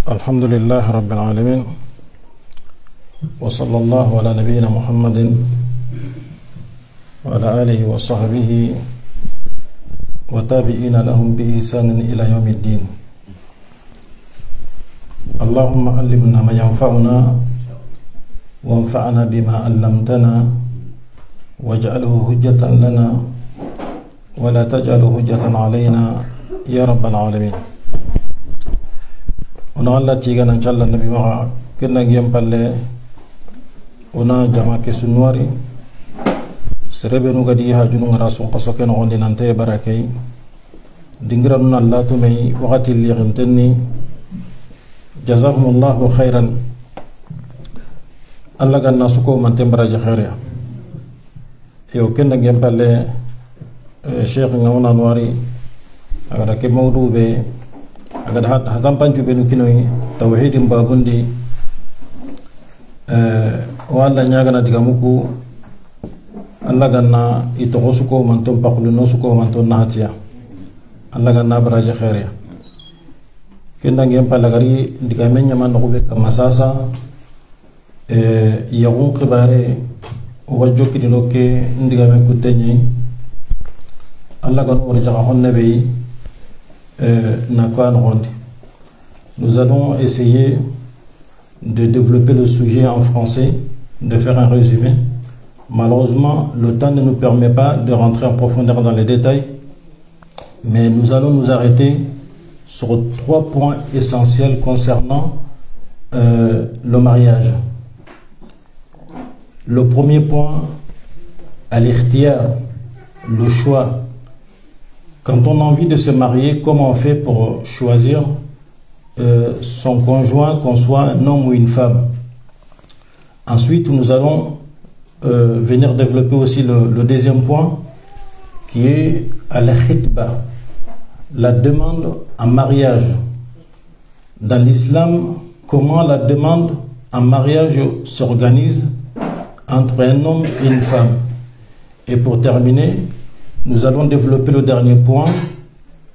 الحمد لله رب العالمين وصلى الله على نبينا محمد وعلى آله وصحبه وتابعين لهم بإحسان إلى يوم الدين. اللهم علمنا ما ينفعنا وانفعنا بما علمتنا واجعله حجة لنا ولا تجعله حجة علينا يا رب العالمين. Ona Allah tiga nan challa nabi ma kenna ngiyam palle ona jama ke sunwari serebe no gadi ha junu ngara son qaso ken on dinante barakay dingira nun Allah to may waqati li ghamtani jazakumullahu khairan Allah ganna suko man tembaraje khairiya yo kenna ngiyam palle sheikh ngawna nwari agara ke mawdu be agad hatam pancu benu kinoi tauhidin babundi wala nyaga na digamuku Allah ganna itogosuko manton pakulu nosuko manton nahatia Allah ganna baraje khairiya kenda ngem palagari digamenya man ko be kamasasa yagun khibare wajjo kidino ke ndigame kutenyi Allah gan orja honne be. Nous allons essayer de développer le sujet en français, de faire un résumé. Malheureusement, le temps ne nous permet pas de rentrer en profondeur dans les détails, mais nous allons nous arrêter sur 3 points essentiels concernant le mariage. Le premier point, al-ikhtiyar, le choix. Quand on a envie de se marier, comment on fait pour choisir son conjoint, qu'on soit un homme ou une femme? Ensuite, nous allons venir développer aussi le deuxième point, qui est al-khitba, la demande en mariage. Dans l'islam, comment la demande en mariage s'organise entre un homme et une femme? Et pour terminer, nous allons développer le dernier point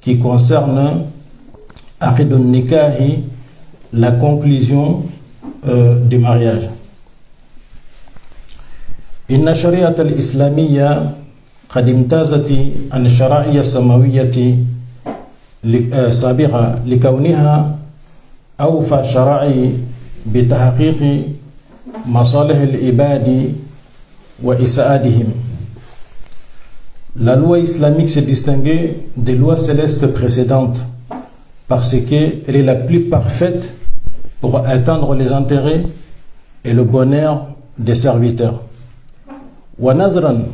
qui concerne Aqidun Nikahi, la conclusion du mariage. Inna shari'at al-islamiyya qad imtazati an shara'iya samawiyyati sabiqa likawniha awfa shara'i bitahqiqi masalih al-ibadi wa isa'adihim. La loi islamique s'est distinguée des lois célestes précédentes parce qu'elle est la plus parfaite pour atteindre les intérêts et le bonheur des serviteurs. ونظرا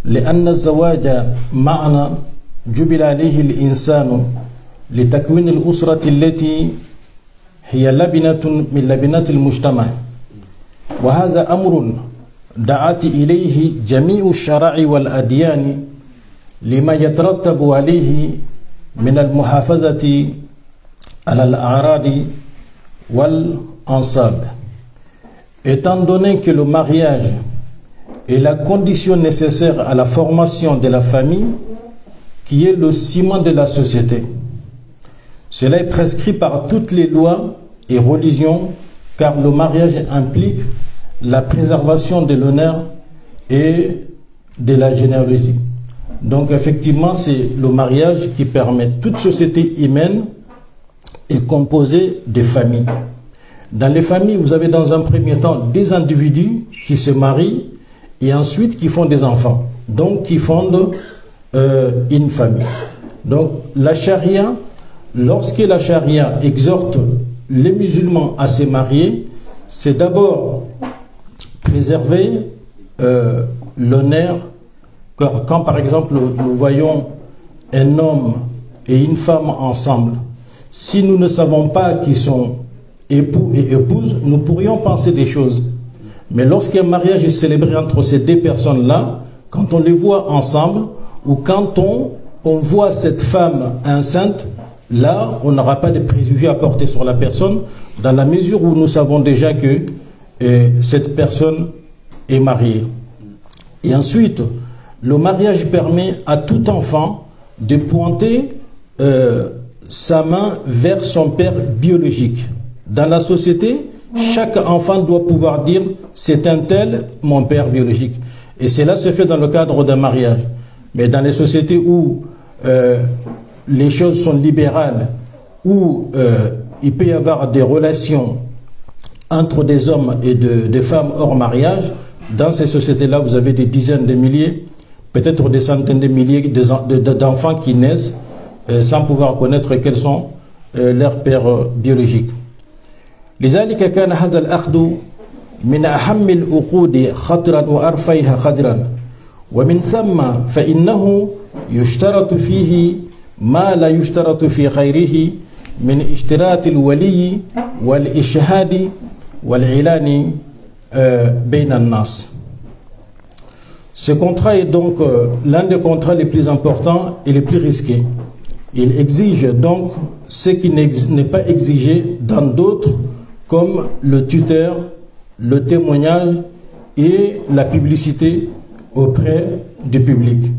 لأن الزواج معنى جبل عليه الإنسان لتكوين الأسرة التي هي لبنة من لبنات المجتمع، وهذا أمر دعت إليه جميع الشرائع والأديان لما يترتب عليه من المحافظة على الأعراض والأنساب. Étant donné que le mariage est la condition nécessaire à la formation de la famille, qui est le ciment de la société, cela est prescrit par toutes les lois et religions, car le mariage implique la préservation de l'honneur et de la généalogie. Donc effectivement, c'est le mariage qui permet. Toute société humaine est composée de familles. Dans les familles, vous avez dans un premier temps des individus qui se marient et ensuite qui font des enfants, donc qui fondent une famille. Donc la charia, lorsque la charia exhorte les musulmans à se marier, c'est d'abord préserver l'honneur. Quand par exemple nous voyons un homme et une femme ensemble, si nous ne savons pas qui sont époux et épouses, nous pourrions penser des choses. Mais lorsqu'un mariage est célébré entre ces deux personnes-là, quand on les voit ensemble, ou quand on voit cette femme enceinte, là on n'aura pas de préjugés à porter sur la personne, dans la mesure où nous savons déjà que cette personne est mariée. Et ensuite, le mariage permet à tout enfant de pointer sa main vers son père biologique. Dans la société, chaque enfant doit pouvoir dire c'est un tel mon père biologique. Et cela se fait dans le cadre d'un mariage. Mais dans les sociétés où les choses sont libérales, où il peut y avoir des relations entre des hommes et des femmes hors mariage, dans ces sociétés-là, vous avez des dizaines de milliers, peut-être des centaines de milliers d'enfants qui naissent sans pouvoir connaître quels sont leurs pères biologiques. لذلك كان هذا الأخذ من أهم العقود خطرا وأرفعها قدرا ومن ثم فإنه يشترط فيه ما لا يشترط في غيره من اشتراط الولي والإشهاد والإعلان بين الناس. Ce contrat est donc l'un des contrats les plus importants et les plus risqués. Il exige donc ce qui n'est pas exigé dans d'autres, comme le tuteur, le témoignage et la publicité auprès du public.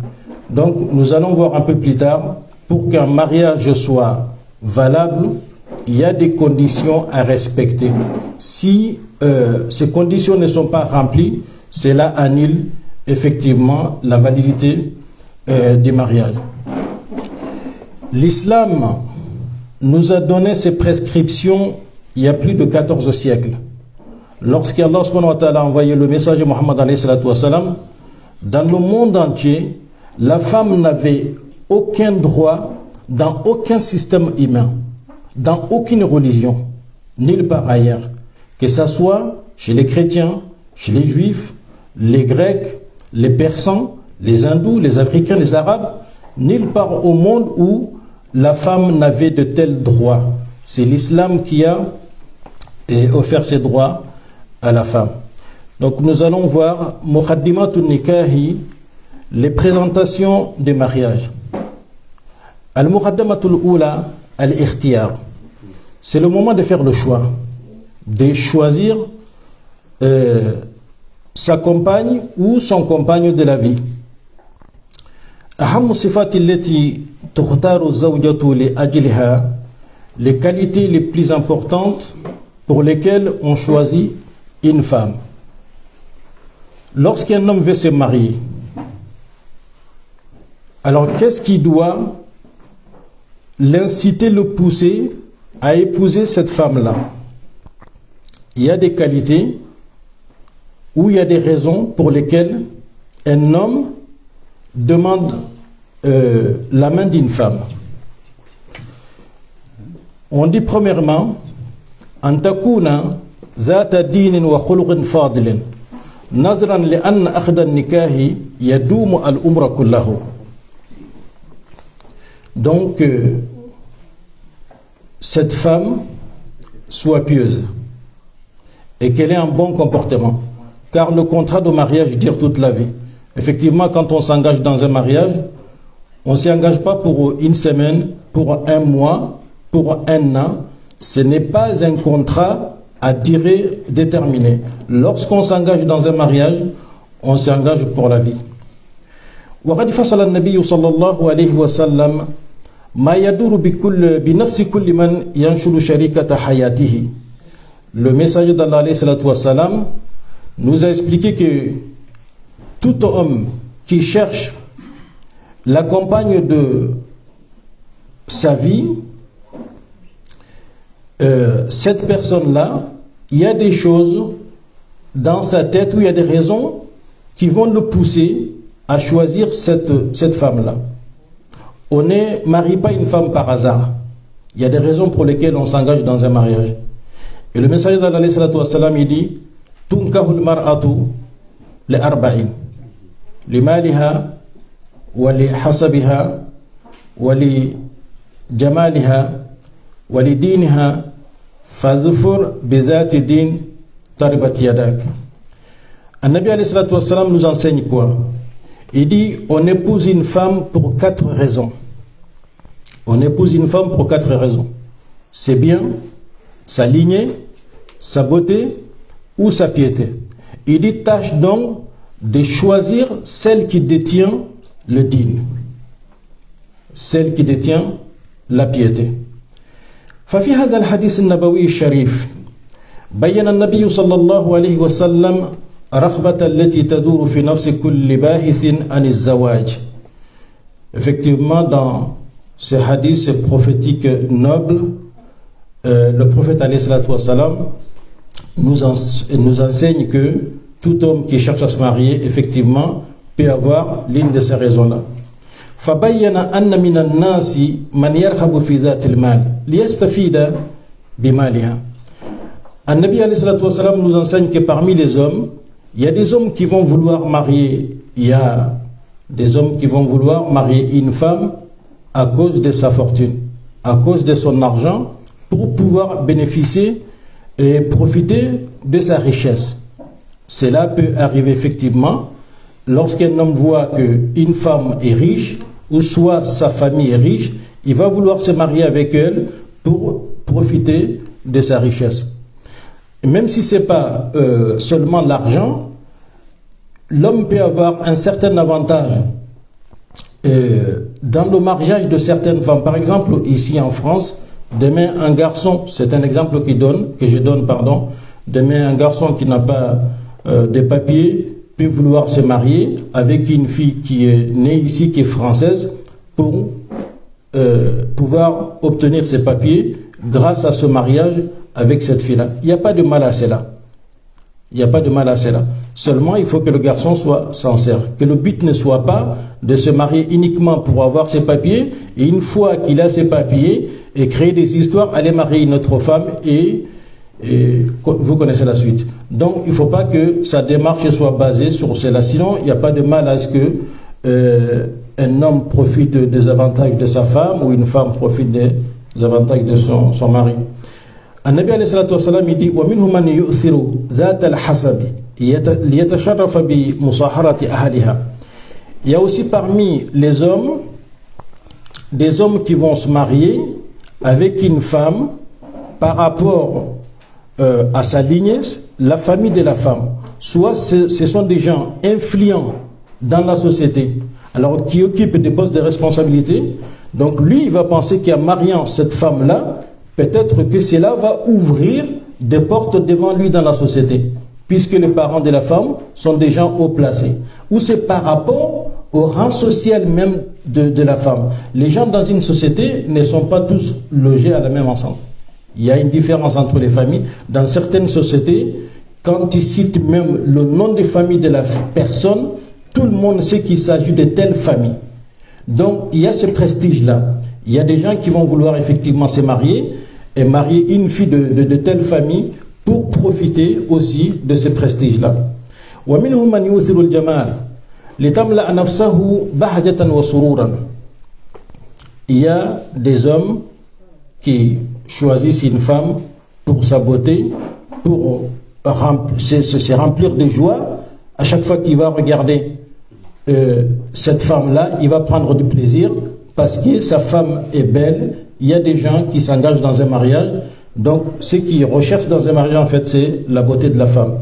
Donc nous allons voir un peu plus tard, pour qu'un mariage soit valable, il y a des conditions à respecter. Si ces conditions ne sont pas remplies, cela annule effectivement la validité du mariage. L'islam nous a donné ses prescriptions il y a plus de 14 siècles. Lorsqu'Allah a envoyé le message de Mohammed alayhi salatu wassalam, dans le monde entier, la femme n'avait aucun droit dans aucun système humain, dans aucune religion, nulle part ailleurs, que ce soit chez les chrétiens, chez les juifs, les grecs, les persans, les hindous, les africains, les arabes, nulle part au monde où la femme n'avait de tels droits. C'est l'islam qui a offert ces droits à la femme. Donc nous allons voir Muqaddimatul Nikahi, les présentations des mariages. Al-Muqaddamatul Oula, al-Ikhtiyar. C'est le moment de faire le choix, de choisir sa compagne ou son compagne de la vie. أهم الصفات التي تختار الزوجة لأجلها, les qualités les plus importantes pour lesquelles on choisit une femme. Lorsqu'un homme veut se marier, alors qu'est-ce qui doit l'inciter, le pousser à épouser cette femme-là? Il y a des qualités ou il y a des raisons pour lesquelles un homme demande la main d'une femme. On dit premièrement, أن تكون ذات دين وخلق فاضل نظرا لأن أخذ النكاح يدوم الأمر كله. Donc cette femme soit pieuse et qu'elle ait un bon comportement, car le contrat de mariage dure toute la vie. Effectivement, quand on s'engage dans un mariage, on ne s'engage pas pour une semaine, pour un mois, pour un an. Ce n'est pas un contrat à durée déterminée. Lorsqu'on s'engage dans un mariage, on s'engage pour la vie. وقد فصل النبي صلى الله عليه وسلم ما يدور بنفس كل من ينشر شريكة حياته. Le messager d'Allah alayhi salatu wassalam nous a expliqué que tout homme qui cherche la compagne de sa vie, cette personne-là, il y a des choses dans sa tête où il y a des raisons qui vont le pousser à choisir cette femme-là. On ne marie pas une femme par hasard. Il y a des raisons pour lesquelles on s'engage dans un mariage. Et le messager d'Allah alayhi salatu wassalam, il dit tunkahul mar'atu li arba'in li maliha wa li hasabiha wa li jamaliha wa li diniha fazfur bizati din taribat yadak. An-Nabi alayhi salatu wassalam nous enseigne quoi? Il dit on épouse une femme pour 4 raisons. On épouse une femme pour 4 raisons. C'est bien, sa lignée, sa beauté ou sa piété. Il dit tâche donc de choisir celle qui détient le din. Celle qui détient la piété. ففي هذا الحديث النبوي الشريف بين النبي صلى الله عليه وسلم رغبة التي تدور في نفس كل باحث عن الزواج. Effectivement, dans ce hadith prophétique noble, le prophète alayhi salatu wassalam nous enseigne que tout homme qui cherche à se marier, effectivement, peut avoir l'une de ces raisons-là. فبين أن من الناس من يرغب في ذات المال ليستفيد بمالها. An-Nabi alayhi salatu wassalam nous enseigne que parmi les hommes, il y a des hommes qui vont vouloir marier, il y a des hommes qui vont vouloir marier une femme à cause de sa fortune, à cause de son argent, pour pouvoir bénéficier et profiter de sa richesse. Cela peut arriver effectivement lorsqu'un homme voit qu'une femme est riche, ou soit sa famille est riche, il va vouloir se marier avec elle pour profiter de sa richesse. Et même si ce n'est pas seulement l'argent, l'homme peut avoir un certain avantage dans le mariage de certaines femmes. Par exemple, ici en France, demain un garçon, c'est un exemple que je donne, demain un garçon qui n'a pas de papiers peut vouloir se marier avec une fille qui est née ici, qui est française, pour pouvoir obtenir ses papiers grâce à ce mariage avec cette fille-là. Il n'y a pas de mal à cela. Il n'y a pas de mal à cela. Seulement, il faut que le garçon soit sincère. Que le but ne soit pas de se marier uniquement pour avoir ses papiers, et une fois qu'il a ses papiers, et créer des histoires, aller marier une autre femme, et vous connaissez la suite. Donc, il ne faut pas que sa démarche soit basée sur cela. Sinon, il n'y a pas de mal à ce que un homme profite des avantages de sa femme, ou une femme profite des avantages de son mari. النبي عليه الصلاة والسلام يقول ومنهم من يؤثر ذات الحسب ليتشرف بمصاهرة أهلها. Il y a aussi parmi les hommes des hommes qui vont se marier avec une femme par rapport à sa lignée, la famille de la femme. Soit ce sont des gens influents dans la société, alors qui occupent des postes de responsabilité. Donc lui, il va penser qu'en mariant cette femme-là, peut-être que cela va ouvrir des portes devant lui dans la société, puisque les parents de la femme sont des gens haut placés. Ou c'est par rapport au rang social même de la femme. Les gens dans une société ne sont pas tous logés à la même ensemble. Il y a une différence entre les familles. Dans certaines sociétés, quand ils citent même le nom de famille de la personne, tout le monde sait qu'il s'agit de telle famille. Donc, il y a ce prestige-là. Il y a des gens qui vont vouloir effectivement se marier et marier une fille de telle famille pour profiter aussi de ce prestige-là. ومنهم من يؤثر الجمال لتملأ نفسه بهجة وسرورا. Il y a des hommes qui choisissent une femme pour sa beauté, pour se remplir de joie. À chaque fois qu'il va regarder cette femme-là, il va prendre du plaisir parce que sa femme est belle. Il y a des gens qui s'engagent dans un mariage. Donc, ce qu'ils recherchent dans un mariage, en fait, c'est la beauté de la femme.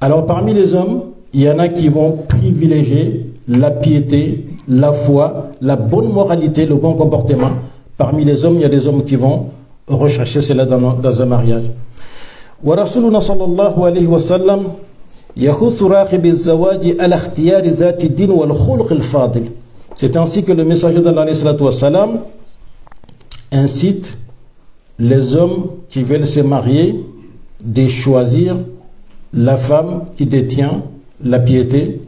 Alors, parmi les hommes, il y en a qui vont privilégier la piété, la foi, la bonne moralité, le bon comportement. Parmi les hommes, il y a des hommes qui vont rechercher cela dans un mariage. ورسولنا صلى الله عليه وسلم يحث راغب الزواج على اختيار ذات الدين والخلق الفاضل. C'est ainsi que le messager d'Allah alayhi salatu wassalam incite les hommes qui veulent se marier de choisir la femme qui détient la piété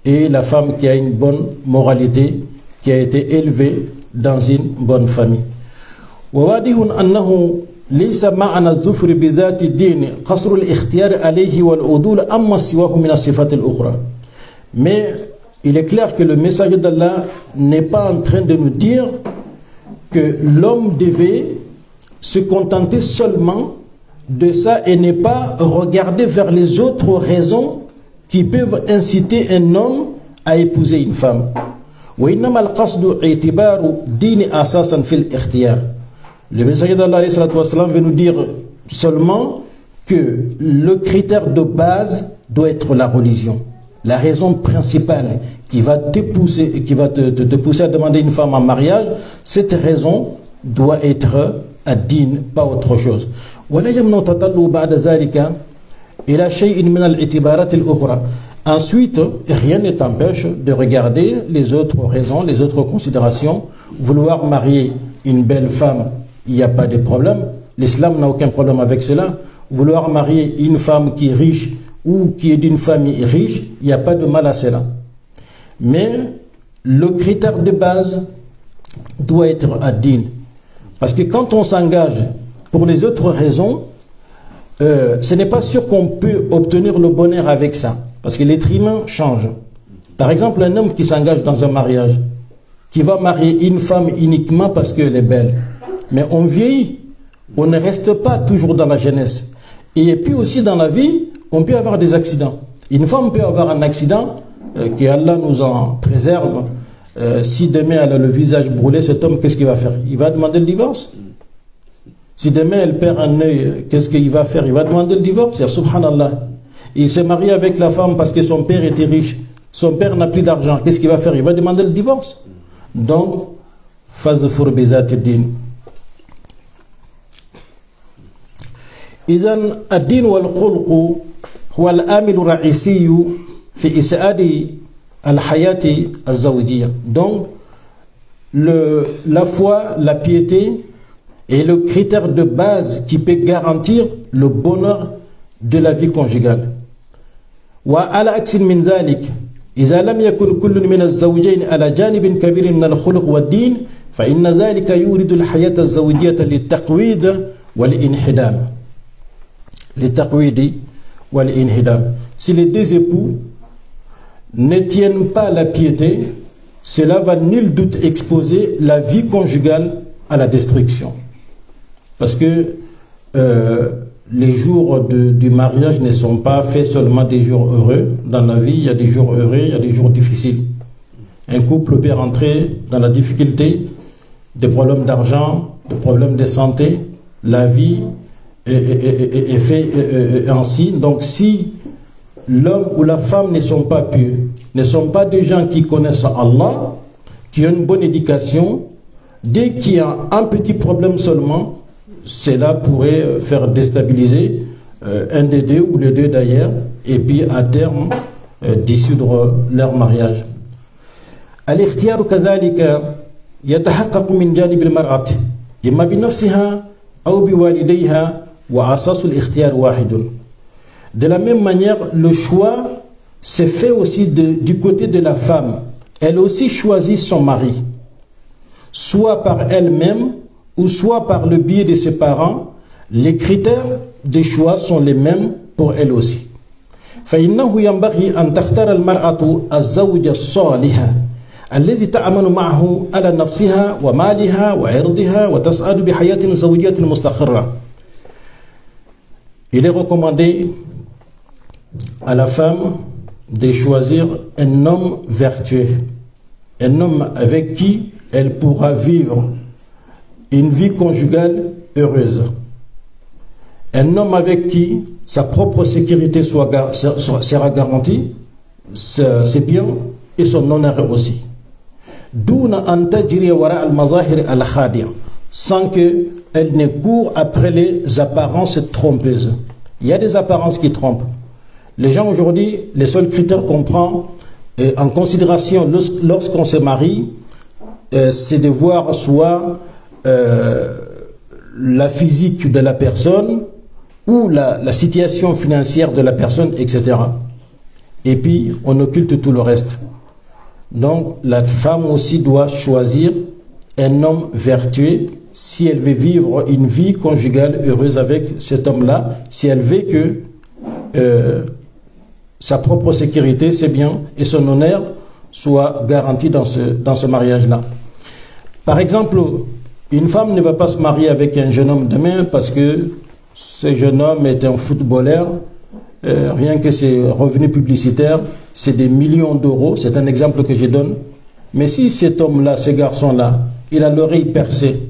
et la femme qui a une bonne moralité, qui a été élevée dans une bonne famille. وواضح أنه ليس معنى الظفر بذات الدين قصر الاختيار عليه والعدول أما سواه من الصفات الأخرى. Mais il est clair que le messager d'Allah n'est pas en train de nous dire que l'homme devait se contenter seulement de ça et ne pas regarder vers les autres raisons qui peuvent inciter un homme à épouser une femme. وإنما القصد اعتبار دين أساسا في الاختيار. Le messager d'Allah veut nous dire seulement que le critère de base doit être la religion. La raison principale qui va te pousser, qui va te pousser à demander une femme en mariage, cette raison doit être ad-din, pas autre chose. Ensuite, rien ne t'empêche de regarder les autres raisons, les autres considérations. Vouloir marier une belle femme, il n'y a pas de problème. L'islam n'a aucun problème avec cela. Vouloir marier une femme qui est riche ou qui est d'une famille riche, il n'y a pas de mal à cela. Mais le critère de base doit être ad-din. Parce que quand on s'engage pour les autres raisons, ce n'est pas sûr qu'on peut obtenir le bonheur avec ça. Parce que l'être humain change. Par exemple, un homme qui s'engage dans un mariage, qui va marier une femme uniquement parce qu'elle est belle. Mais on vieillit, on ne reste pas toujours dans la jeunesse. Et puis aussi dans la vie, on peut avoir des accidents. Une femme peut avoir un accident, que Allah nous en préserve. Si demain elle a le visage brûlé, cet homme, qu'est-ce qu'il va faire? Il va demander le divorce. Si demain elle perd un œil, qu'est-ce qu'il va faire? Il va demander le divorce. Subhanallah. Il s'est marié avec la femme parce que son père était riche. Son père n'a plus d'argent. Qu'est-ce qu'il va faire? Il va demander le divorce. Donc, fazfur bizati din. إذن الدين والخلق هو العامل الرئيسي في إسعاد الحياة الزوجية. Donc, la foi, la piété est le critère de base qui peut garantir le bonheur de la vie conjugale. وعلى عكس من ذلك إذا لم يكن كل من الزوجين على جانب كبير من الخلق والدين فإن ذلك يورد الحياة الزوجية للتقويض والانحدام. للتقويض والانحدام. Si les deux époux ne tiennent pas la piété, cela va nul doute exposer la vie conjugale à la destruction. Parce que les jours du mariage ne sont pas faits seulement des jours heureux. Dans la vie, il y a des jours heureux, il y a des jours difficiles. Un couple peut rentrer dans la difficulté, des problèmes d'argent, des problèmes de santé. La vie est faite ainsi. Donc si l'homme ou la femme ne sont pas purs, ne sont pas des gens qui connaissent Allah, qui ont une bonne éducation, dès qu'il y a un petit problème seulement, cela pourrait faire déstabiliser un des deux ou les deux d'ailleurs, et puis à terme dissoudre leur mariage. الاختيار كذلك يتحقق من جانب المرأة إما بنفسها أو بوالديها وأساس الاختيار واحد. De la même manière, le choix se fait aussi du côté de la femme. Elle aussi choisit son mari, soit par elle-même ou soit par le biais de ses parents. Les critères de choix sont les mêmes pour elle aussi. فإنه ينبغي أن تختار المرأة الزوج الصالح الذي تأمن معه على نفسها ومالها وعرضها وتسعد بحياة زوجية مستقرة. Il est recommandé à la femme de choisir un homme vertueux, un homme avec qui elle pourra vivre une vie conjugale heureuse, un homme avec qui sa propre sécurité sera garantie, ses biens et son honneur aussi. Sans qu'elle ne court après les apparences trompeuses. Il y a des apparences qui trompent. Les gens aujourd'hui, les seuls critères qu'on prend en considération lorsqu'on se marie, c'est de voir soit la physique de la personne ou la situation financière de la personne, etc. Et puis, on occulte tout le reste. Donc, la femme aussi doit choisir un homme vertueux si elle veut vivre une vie conjugale heureuse avec cet homme-là, si elle veut que sa propre sécurité, ses biens et son honneur soient garantis dans ce mariage-là. Par exemple, une femme ne va pas se marier avec un jeune homme demain parce que ce jeune homme est un footballeur, rien que ses revenus publicitaires, c'est des millions d'euros, c'est un exemple que je donne. Mais si cet homme-là, ce garçon-là, il a l'oreille percée,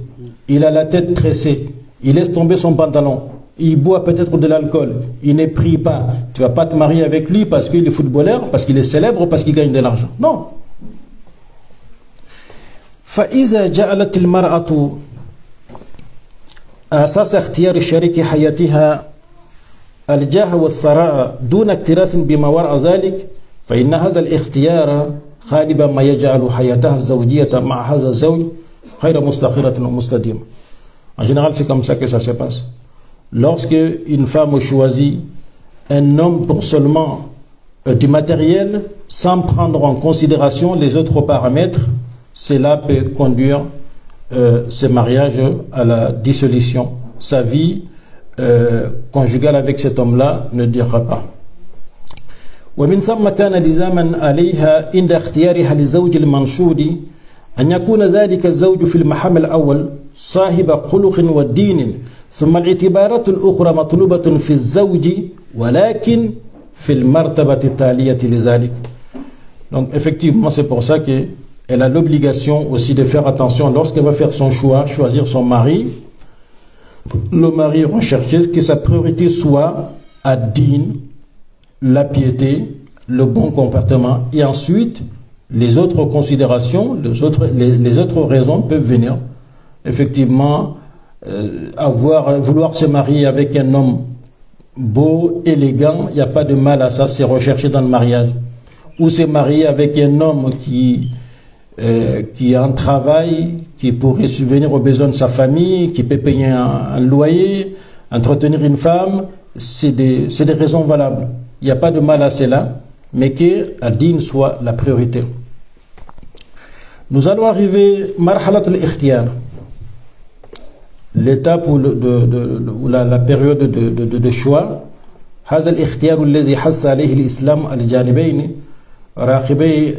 il a la tête tressée, il laisse tomber son pantalon, il boit peut-être de l'alcool, il ne prie pas, tu ne vas pas te marier avec lui parce qu'il est footballeur, parce qu'il est célèbre, parce qu'il gagne de l'argent. Non. فإذا جعلت المرأة أساس اختيار شريك حياتها الجاه والثراء دون اكتراث بما وراء ذلك فإن هذا الاختيار غالبا ما يجعل حياتها الزوجية مع هذا الزوج غير مستقرة ومستديمة. En général, c'est comme ça que ça se passe. Lorsque une femme choisit un homme pour seulement du matériel, sans prendre en considération les autres paramètres, cela peut conduire ce mariage à la dissolution. Sa vie conjugale avec cet homme-là ne durera pas. ومن ثم كان لزاما عليها عند اختيارها لزوج المنشود أن يكون ذلك الزوج في المحام الأول صاحب خلق ودين ثم الاعتبارات الأخرى مطلوبة في الزوج ولكن في المرتبة التالية لذلك. Donc effectivement c'est pour ça qu'elle a l'obligation aussi de faire attention lorsqu'elle va faire son choix, choisir son mari. Le mari recherché que sa priorité soit à din, la piété, le bon comportement et ensuite les autres considérations, les autres raisons peuvent venir. Effectivement, vouloir se marier avec un homme beau, élégant, il n'y a pas de mal à ça, c'est recherché dans le mariage. Ou se marier avec un homme qui a un travail, qui pourrait subvenir aux besoins de sa famille, qui peut payer un loyer, entretenir une femme, c'est des raisons valables. Il n'y a pas de mal à cela, mais que la dîne soit la priorité. Nous allons arriver marhalat al-ikhtiyar, l'étape ou la période de choix. هذا الاختيار الذي حث عليه الإسلام الجانبين راقبي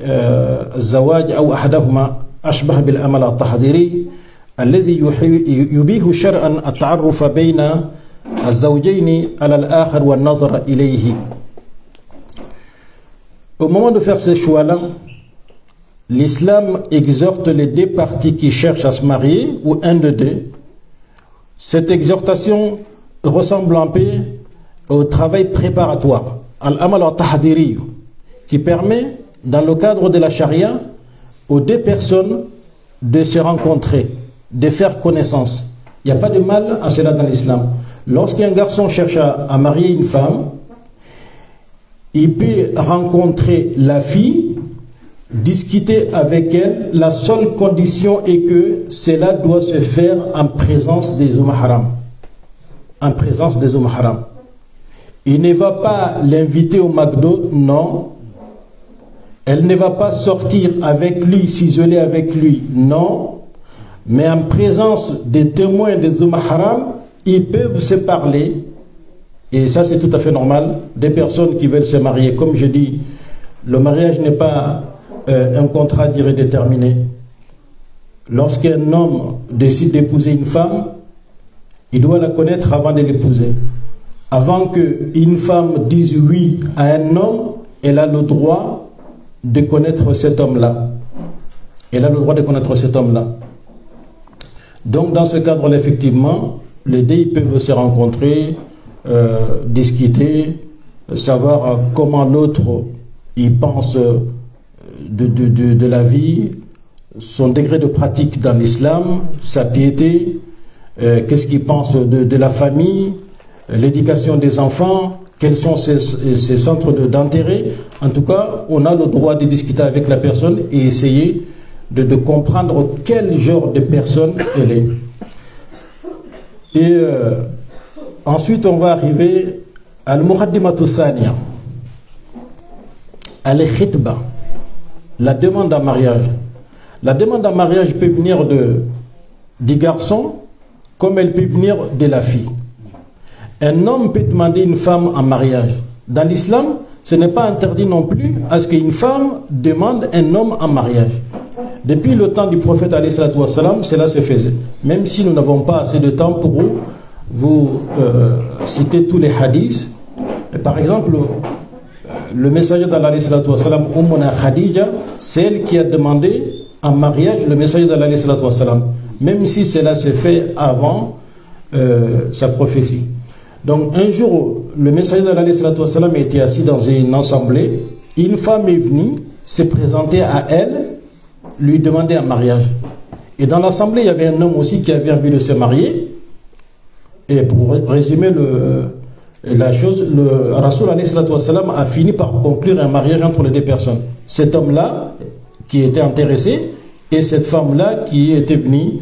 الزواج أو أحدهما أشبه بالأمل التحضيري الذي يبيح شرعا التعرف بين الزوجين على الآخر والنظر إليه. Au moment de faire ce choix-là, l'islam exhorte les deux parties qui cherchent à se marier, ou un de deux. Cette exhortation ressemble un peu au travail préparatoire, al-amal al-tahdiri, qui permet, dans le cadre de la charia, aux deux personnes de se rencontrer, de faire connaissance. Il n'y a pas de mal à cela dans l'islam. Lorsqu'un garçon cherche à marier une femme, il peut rencontrer la fille, discuter avec elle. La seule condition est que cela doit se faire en présence des hommes haram. En présence des hommes haram. Il ne va pas l'inviter au McDo, non. Elle ne va pas sortir avec lui, s'isoler avec lui, non. Mais en présence des témoins des hommes haram, ils peuvent se parler. Et ça, c'est tout à fait normal. Des personnes qui veulent se marier, comme je dis, le mariage n'est pas un contrat à durée déterminée. Lorsqu'un homme décide d'épouser une femme, il doit la connaître avant de l'épouser. Avant qu'une femme dise oui à un homme, elle a le droit de connaître cet homme-là. Elle a le droit de connaître cet homme-là. Donc, dans ce cadre-là, effectivement, les deux peuvent se rencontrer, discuter, savoir comment l'autre il pense de la vie, son degré de pratique dans l'islam, sa piété, qu'est-ce qu'il pense de la famille, l'éducation des enfants, quels sont ses centres d'intérêt. En tout cas, on a le droit de discuter avec la personne et essayer de comprendre quel genre de personne elle est. Et ensuite, on va arriver à al-muqaddimatu thaniya, al-khitba, la demande en mariage. La demande en mariage peut venir du garçon comme elle peut venir de la fille. Un homme peut demander une femme en mariage. Dans l'islam, ce n'est pas interdit non plus à ce qu'une femme demande un homme en mariage. Depuis le temps du prophète alayhi salatu wassalam, cela se faisait. Même si nous n'avons pas assez de temps pour vous citer tous les hadiths. Par exemple, le messager d'Allah alayhi salatu wassalam, Ummuna Khadija, c'est elle qui a demandé en mariage le messager d'Allah alayhi salatu wassalam. Même si cela s'est fait avant sa prophétie. Donc un jour, le messager d'Allah était assis dans une assemblée. Une femme est venue, s'est présentée à elle, lui demander un mariage. Et dans l'assemblée, il y avait un homme aussi qui avait envie de se marier. Et pour résumer la chose, le Rasoul a fini par conclure un mariage entre les deux personnes. Cet homme-là, qui était intéressé, et cette femme-là, qui était venue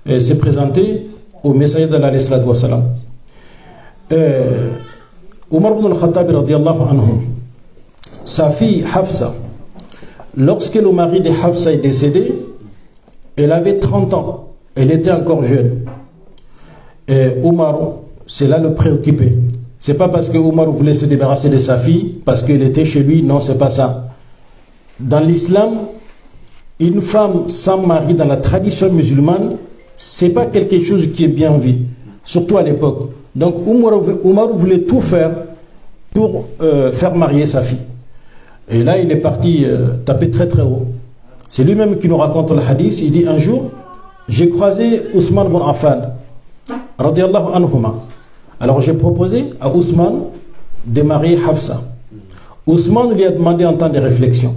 se présenter au messager d'Allah. Omar ibn al-Khattab, sa fille Hafsa, lorsque le mari de Hafsa est décédé, elle avait 30 ans, elle était encore jeune. Et Omar, cela le préoccupait. C'est pas parce que Omar voulait se débarrasser de sa fille, parce qu'elle était chez lui, non, c'est pas ça. Dans l'islam, une femme sans mari dans la tradition musulmane, c'est pas quelque chose qui est bien vu, surtout à l'époque. Donc Omar voulait tout faire pour faire marier sa fille. Et là, il est parti taper très très haut. C'est lui-même qui nous raconte le hadith. Il dit un jour, j'ai croisé Ousmane ibn Affan, radiyallahu anhuma. Alors j'ai proposé à Ousmane de marier Hafsa. Ousmane lui a demandé un temps de réflexion.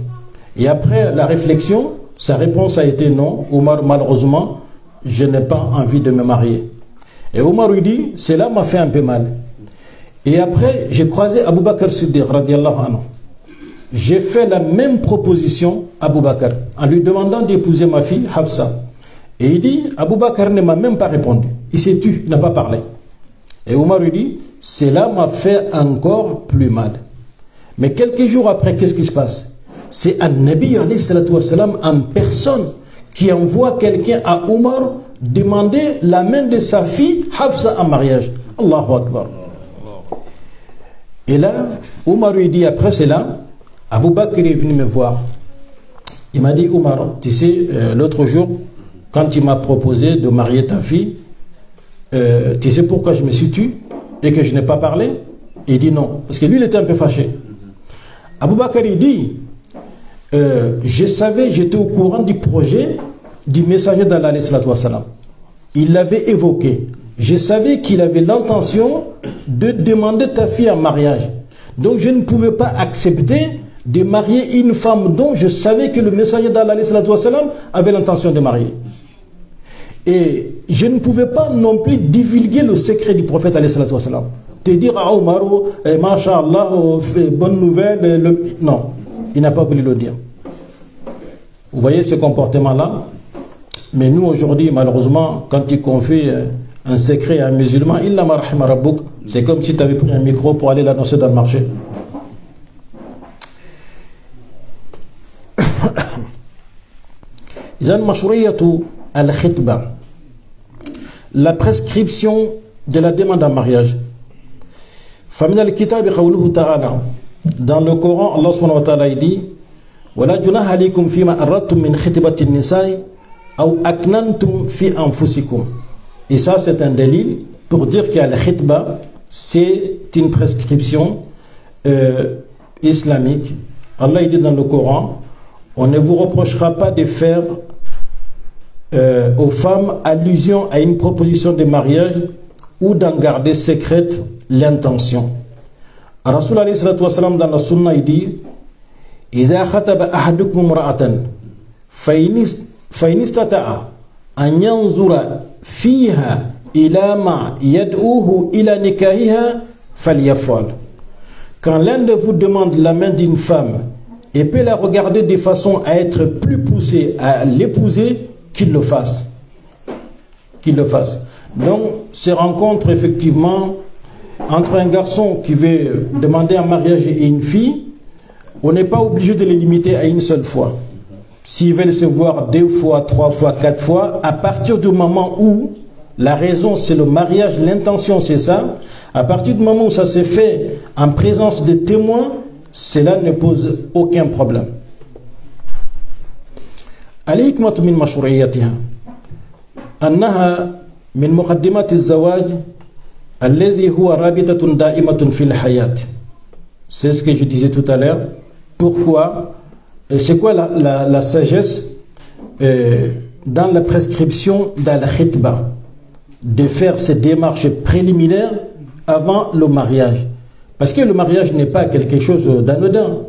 Et après la réflexion, sa réponse a été non. Omar, malheureusement, je n'ai pas envie de me marier. Et Omar lui dit, cela m'a fait un peu mal. Et après, j'ai croisé Abu Bakr Siddiq, radiyallahu anhu. J'ai fait la même proposition à Abu Bakr, en lui demandant d'épouser ma fille, Hafsa. Et il dit, Abu Bakr ne m'a même pas répondu. Il s'est tu, il n'a pas parlé. Et Omar lui dit, cela m'a fait encore plus mal. Mais quelques jours après, qu'est-ce qui se passe? C'est un Nabi en personne qui envoie quelqu'un à Omar demander la main de sa fille Hafsa en mariage. Allahu Akbar. Et là, Omar lui dit après cela, Abu Bakr est venu me voir. Il m'a dit, Omar, tu sais, l'autre jour, quand il m'a proposé de marier ta fille, tu sais pourquoi je me suis tu et que je n'ai pas parlé? Il dit non, parce que lui il était un peu fâché. Abu Bakr il dit, je savais, j'étais au courant du projet du messager d'Allah. Il l'avait évoqué. Je savais qu'il avait l'intention de demander ta fille en mariage. Donc je ne pouvais pas accepter de marier une femme dont je savais que le messager d'Allah avait l'intention de marier. Et je ne pouvais pas non plus divulguer le secret du prophète te dire ah Omar, masha'Allah, bonne nouvelle, non, il n'a pas voulu le dire. Vous voyez ce comportement-là? Mais nous aujourd'hui, malheureusement, quand tu confies un secret à un musulman, c'est comme si tu avais pris un micro pour aller l'annoncer dans le marché. La prescription de la demande en mariage. Dans le Coran, Allah subhanahu wa ta'ala dit وَلَا جُنَاحَ عَلَيْكُمْ فِيمَا أَرَدتُّم مِّنْ خِطْبَةِ النِّسَاءِ أَوْ أَكْنَنْتُمْ فِي أَنفُسِكُمْ. Et ça, c'est un délit pour dire que la khitba, c'est une prescription islamique. Allah dit dans le Coran, on ne vous reprochera pas de faire aux femmes allusion à une proposition de mariage ou d'en garder secrète l'intention. Rasul alayhi salatu wasalam dans la sunna il dit إذا خطب أحدكم امرأة فإن استطاع أن ينظر فيها إلى ما يدعوه إلى نكاحها فليفعل. Quand l'un de vous demande la main d'une femme et peut la regarder de façon à être plus poussé à l'épouser, qu'il le fasse. Qu'il le fasse. Donc, ces rencontres, effectivement, entre un garçon qui veut demander un mariage et une fille, on n'est pas obligé de les limiter à une seule fois. S'ils veulent se voir 2 fois, 3 fois, 4 fois, à partir du moment où la raison c'est le mariage, l'intention c'est ça, à partir du moment où ça se fait en présence de témoins, cela ne pose aucun problème. الحكمة من مشروعيتها أنها من مقدمات الزواج الذي هو رابطة دائمة في الحياة. C'est ce que je disais tout à l'heure. Pourquoi? C'est quoi la sagesse dans la prescription d'al-khitba, de faire ces démarches préliminaires avant le mariage. Parce que le mariage n'est pas quelque chose d'anodin.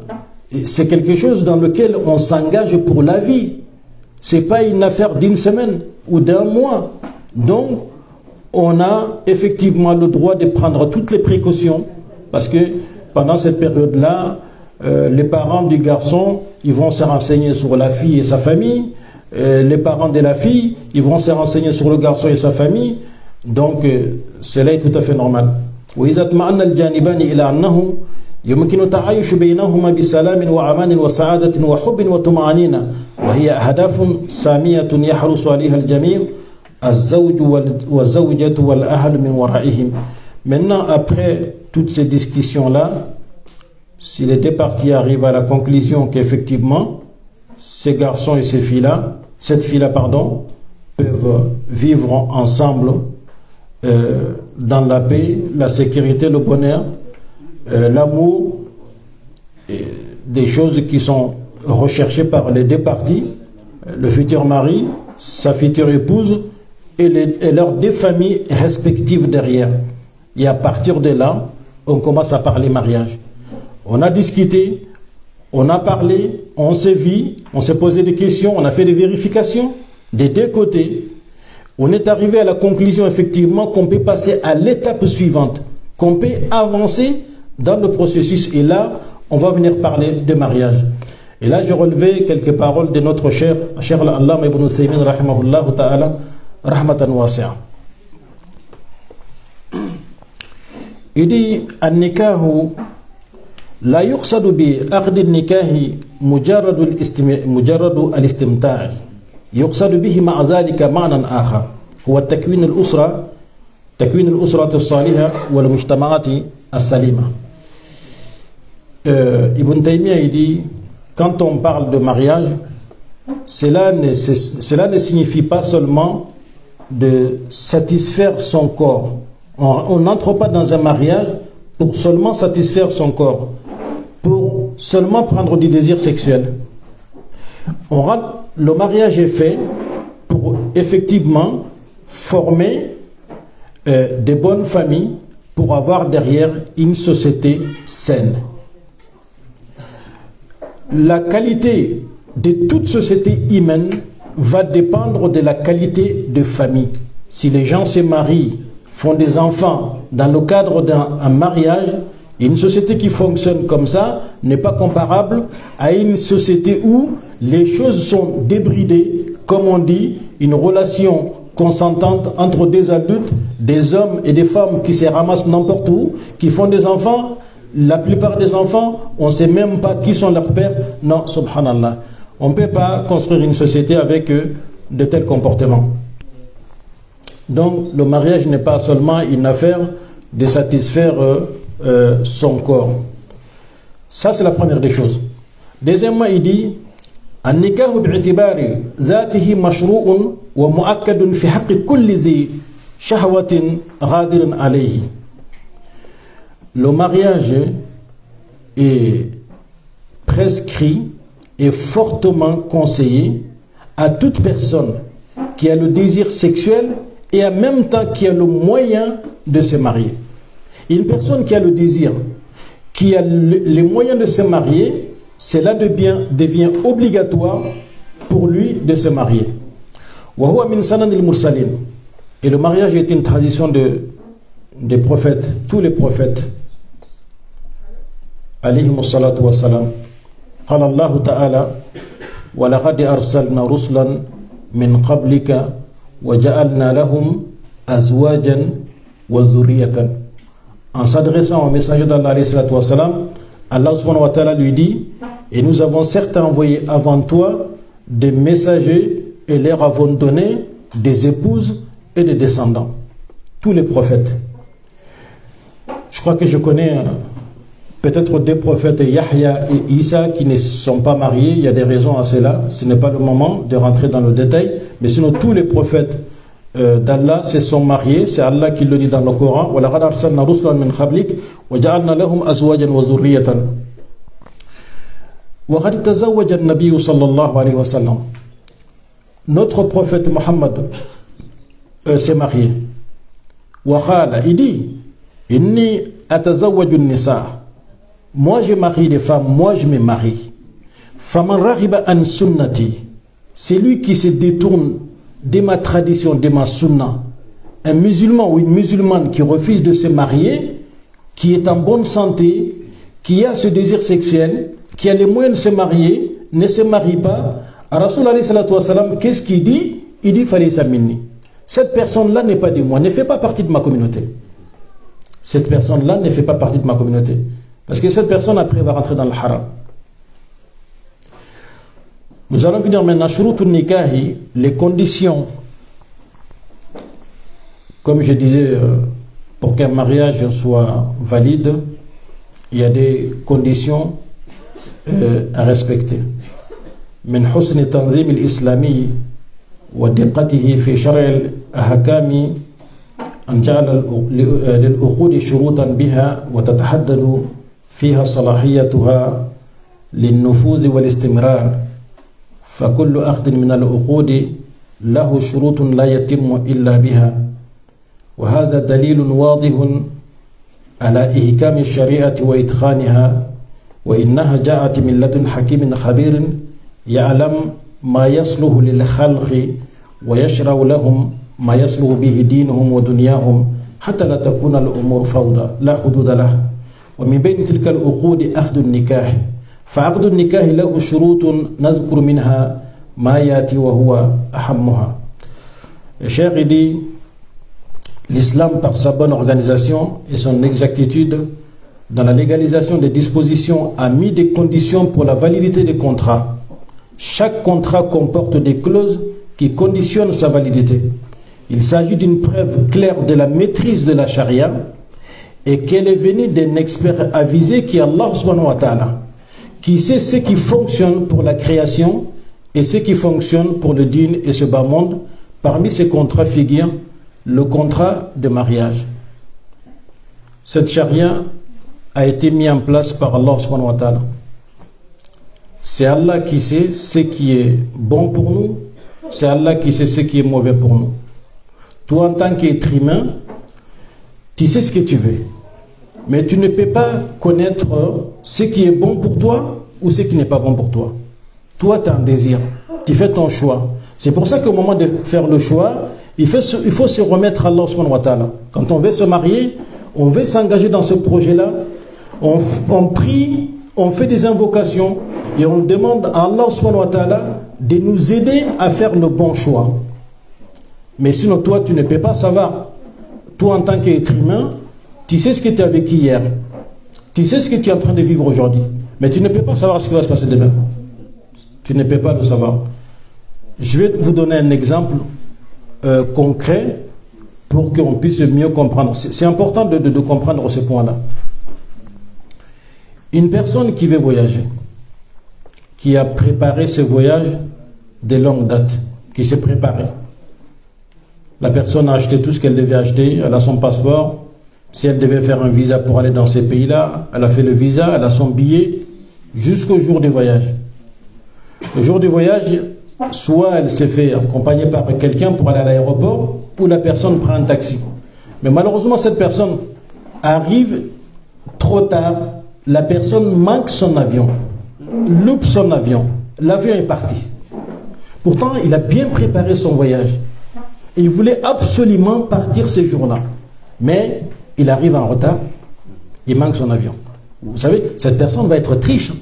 C'est quelque chose dans lequel on s'engage pour la vie. Ce n'est pas une affaire d'une semaine ou d'un mois. Donc, on a effectivement le droit de prendre toutes les précautions. Parce que pendant cette période-là, les parents du garçon, ils vont se renseigner sur la fille et sa famille. Les parents de la fille, ils vont se renseigner sur le garçon et sa famille. Donc, cela est tout à fait normal. وإذا اطمأن الجانبان إلى أنه يمكن التعايش بينهما بسلام وأمان وسعادة وحب وطمأنينة وهي أهداف سامية يحرص عليها الجميع الزوج والزوجة والأهل من ورائهم. Maintenant, après toutes ces discussions-là, si les deux parties arrivent à la conclusion qu'effectivement, ces garçons et ces filles-là, cette fille-là, pardon, peuvent vivre ensemble dans la paix, la sécurité, le bonheur, l'amour, des choses qui sont recherchées par les deux parties, le futur mari, sa future épouse et leurs deux familles respectives derrière. Et à partir de là, on commence à parler mariage. On a discuté, on a parlé, on s'est vu, on s'est posé des questions, on a fait des vérifications des deux côtés. On est arrivé à la conclusion effectivement qu'on peut passer à l'étape suivante, qu'on peut avancer dans le processus. Et là, on va venir parler de mariage. Et là, je relevais quelques paroles de notre cher Allama ibn Uthaymin rahimahullah ta'ala rahmatan wasi'a. Il dit an-nikahu la yuqsadu bi aqd an-nikahi mujarrad al-istimta'. يقصد به مع ذلك معنى آخر هو تكوين الأسرة الصالحة والمجتمعات السليمة. Ibn Taymiyyah dit, quand on parle de mariage, cela ne signifie pas seulement de satisfaire son corps. On n'entre pas dans un mariage pour seulement satisfaire son corps, pour seulement prendre du désir sexuel. Le mariage est fait pour effectivement former des bonnes familles pour avoir derrière une société saine. La qualité de toute société humaine va dépendre de la qualité de famille. Si les gens se marient, font des enfants dans le cadre d'un mariage, une société qui fonctionne comme ça n'est pas comparable à une société où les choses sont débridées, comme on dit, une relation consentante entre des adultes, des hommes et des femmes qui se ramassent n'importe où, qui font des enfants. La plupart des enfants, on ne sait même pas qui sont leurs pères. Non, subhanallah. On ne peut pas construire une société avec de tels comportements. Donc, le mariage n'est pas seulement une affaire de satisfaire son corps. Ça, c'est la première des choses. Deuxièmement, il dit النكاح باعتبار ذاته مشروع ومؤكد في حق كل ذي شهوة غادر عليه. Le mariage est prescrit et fortement conseillé à toute personne qui a le désir sexuel et en même temps qui a le moyen de se marier. Une personne qui a le désir, qui a les moyens de se marier, cela devient obligatoire pour lui de se marier. Et le mariage est une tradition des prophètes, tous les prophètes. Alayhimus salatu wa salam. قال الله تعالى ولقد أرسلنا رسلا من قبلك وجعلنا لهم أزواجا وذرية. En s'adressant au messager d'Allah alayhi salatu wa salam, Allah subhanahu wa ta'ala lui dit: et nous avons certes envoyé avant toi des messagers et leur avons donné des épouses et des descendants. Tous les prophètes. Je crois que je connais peut-être deux prophètes, Yahya et Isa, qui ne sont pas mariés. Il y a des raisons à cela. Ce n'est pas le moment de rentrer dans le détail. Mais sinon, tous les prophètes d'Allah se sont mariés. C'est Allah qui le dit dans le Coran. وَلَقَدْ أَرْسَلْنَا رُسُلًا مِنْ قَبْلِكَ وَجَعَلْنَا لَهُمْ أَزْوَاجًا وَذُرِّيَّةً. وَقَدْ تَزَوَّجَ النَّبِيُّ صلى الله عليه وسلم. Notre prophète Mohammed s'est marié. وَقَالَ, il dit: Inni atazawwaju nisa. Moi je marie des femmes, moi je me marie. Faman rahiba an sunnati. C'est lui qui se détourne de ma tradition, de ma sunna. Un musulman ou une musulmane qui refuse de se marier, qui est en bonne santé, qui a ce désir sexuel, qui a les moyens de se marier, ne se marie pas. Rasoul alayhi salatu wa salam, qu'est-ce qu'il dit? Il dit falaysa minni. Cette personne-là n'est pas de moi, ne fait pas partie de ma communauté. Cette personne-là ne fait pas partie de ma communauté. Parce que cette personne après va rentrer dans le haram. Nous allons venir maintenant shurutun nikahi, les conditions. Comme je disais, pour qu'un mariage soit valide, il y a des conditions à respecter. من حسن التنظيم الإسلامي ودقته في شرع الأحكام أن جعل للعقود شروطا بها وتتحدد فيها صلاحيتها للنفوذ والاستمرار فكل أخذ من العقود له شروط لا يتم إلا بها وهذا دليل واضح على إحكام الشريعة وإتقانها وإنها جاءت من لدن حكيم خبير يعلم ما يصلح للخلق ويشرع لهم ما يصلح به دينهم ودنياهم حتى لا تكون الأمور فوضى لا حدود له ومن بين تلك العقود أخذ النكاح فعقد النكاح له شروط نذكر منها ما يأتي وهو أهمها. Cheikh dit, l'islam par sa bonne organisation et son exactitude dans la légalisation des dispositions a mis des conditions pour la validité des contrats. Chaque contrat comporte des clauses qui conditionnent sa validité. Il s'agit d'une preuve claire de la maîtrise de la charia et qu'elle est venue d'un expert avisé qui est Allah subhanahu wa ta'ala, qui sait ce qui fonctionne pour la création et ce qui fonctionne pour le dîn et ce bas monde. Parmi ces contrats figure le contrat de mariage. Cette charia a été mise en place par Allah subhanahu wa ta'ala. C'est Allah qui sait ce qui est bon pour nous, c'est Allah qui sait ce qui est mauvais pour nous. Toi, en tant qu'être humain, tu sais ce que tu veux, mais tu ne peux pas connaître ce qui est bon pour toi ou ce qui n'est pas bon pour toi. Toi, tu as un désir, tu fais ton choix. C'est pour ça qu'au moment de faire le choix, il faut se remettre à Allah subhanahu wa ta'ala. Quand on veut se marier, on veut s'engager dans ce projet-là, on prie, on fait des invocations et on demande à Allah subhanahu wa ta'ala de nous aider à faire le bon choix. Mais sinon, toi, tu ne peux pas savoir. Toi, en tant qu'être humain, tu sais ce que tu as vécu hier. Tu sais ce que tu es en train de vivre aujourd'hui. Mais tu ne peux pas savoir ce qui va se passer demain. Tu ne peux pas le savoir. Je vais vous donner un exemple concret pour qu'on puisse mieux comprendre. C'est important de comprendre ce point-là. Une personne qui veut voyager, qui a préparé ce voyage de longue date, qui s'est préparé. La personne a acheté tout ce qu'elle devait acheter, elle a son passeport. Si elle devait faire un visa pour aller dans ces pays-là, elle a fait le visa, elle a son billet, jusqu'au jour du voyage. Le jour du voyage, soit elle s'est fait accompagner par quelqu'un pour aller à l'aéroport, ou la personne prend un taxi. Mais malheureusement, cette personne arrive trop tard, la personne manque son avion, loupe son avion, l'avion est parti. Pourtant, il a bien préparé son voyage. Et il voulait absolument partir ce jour-là. Mais il arrive en retard, il manque son avion. Vous savez, cette personne va être triste,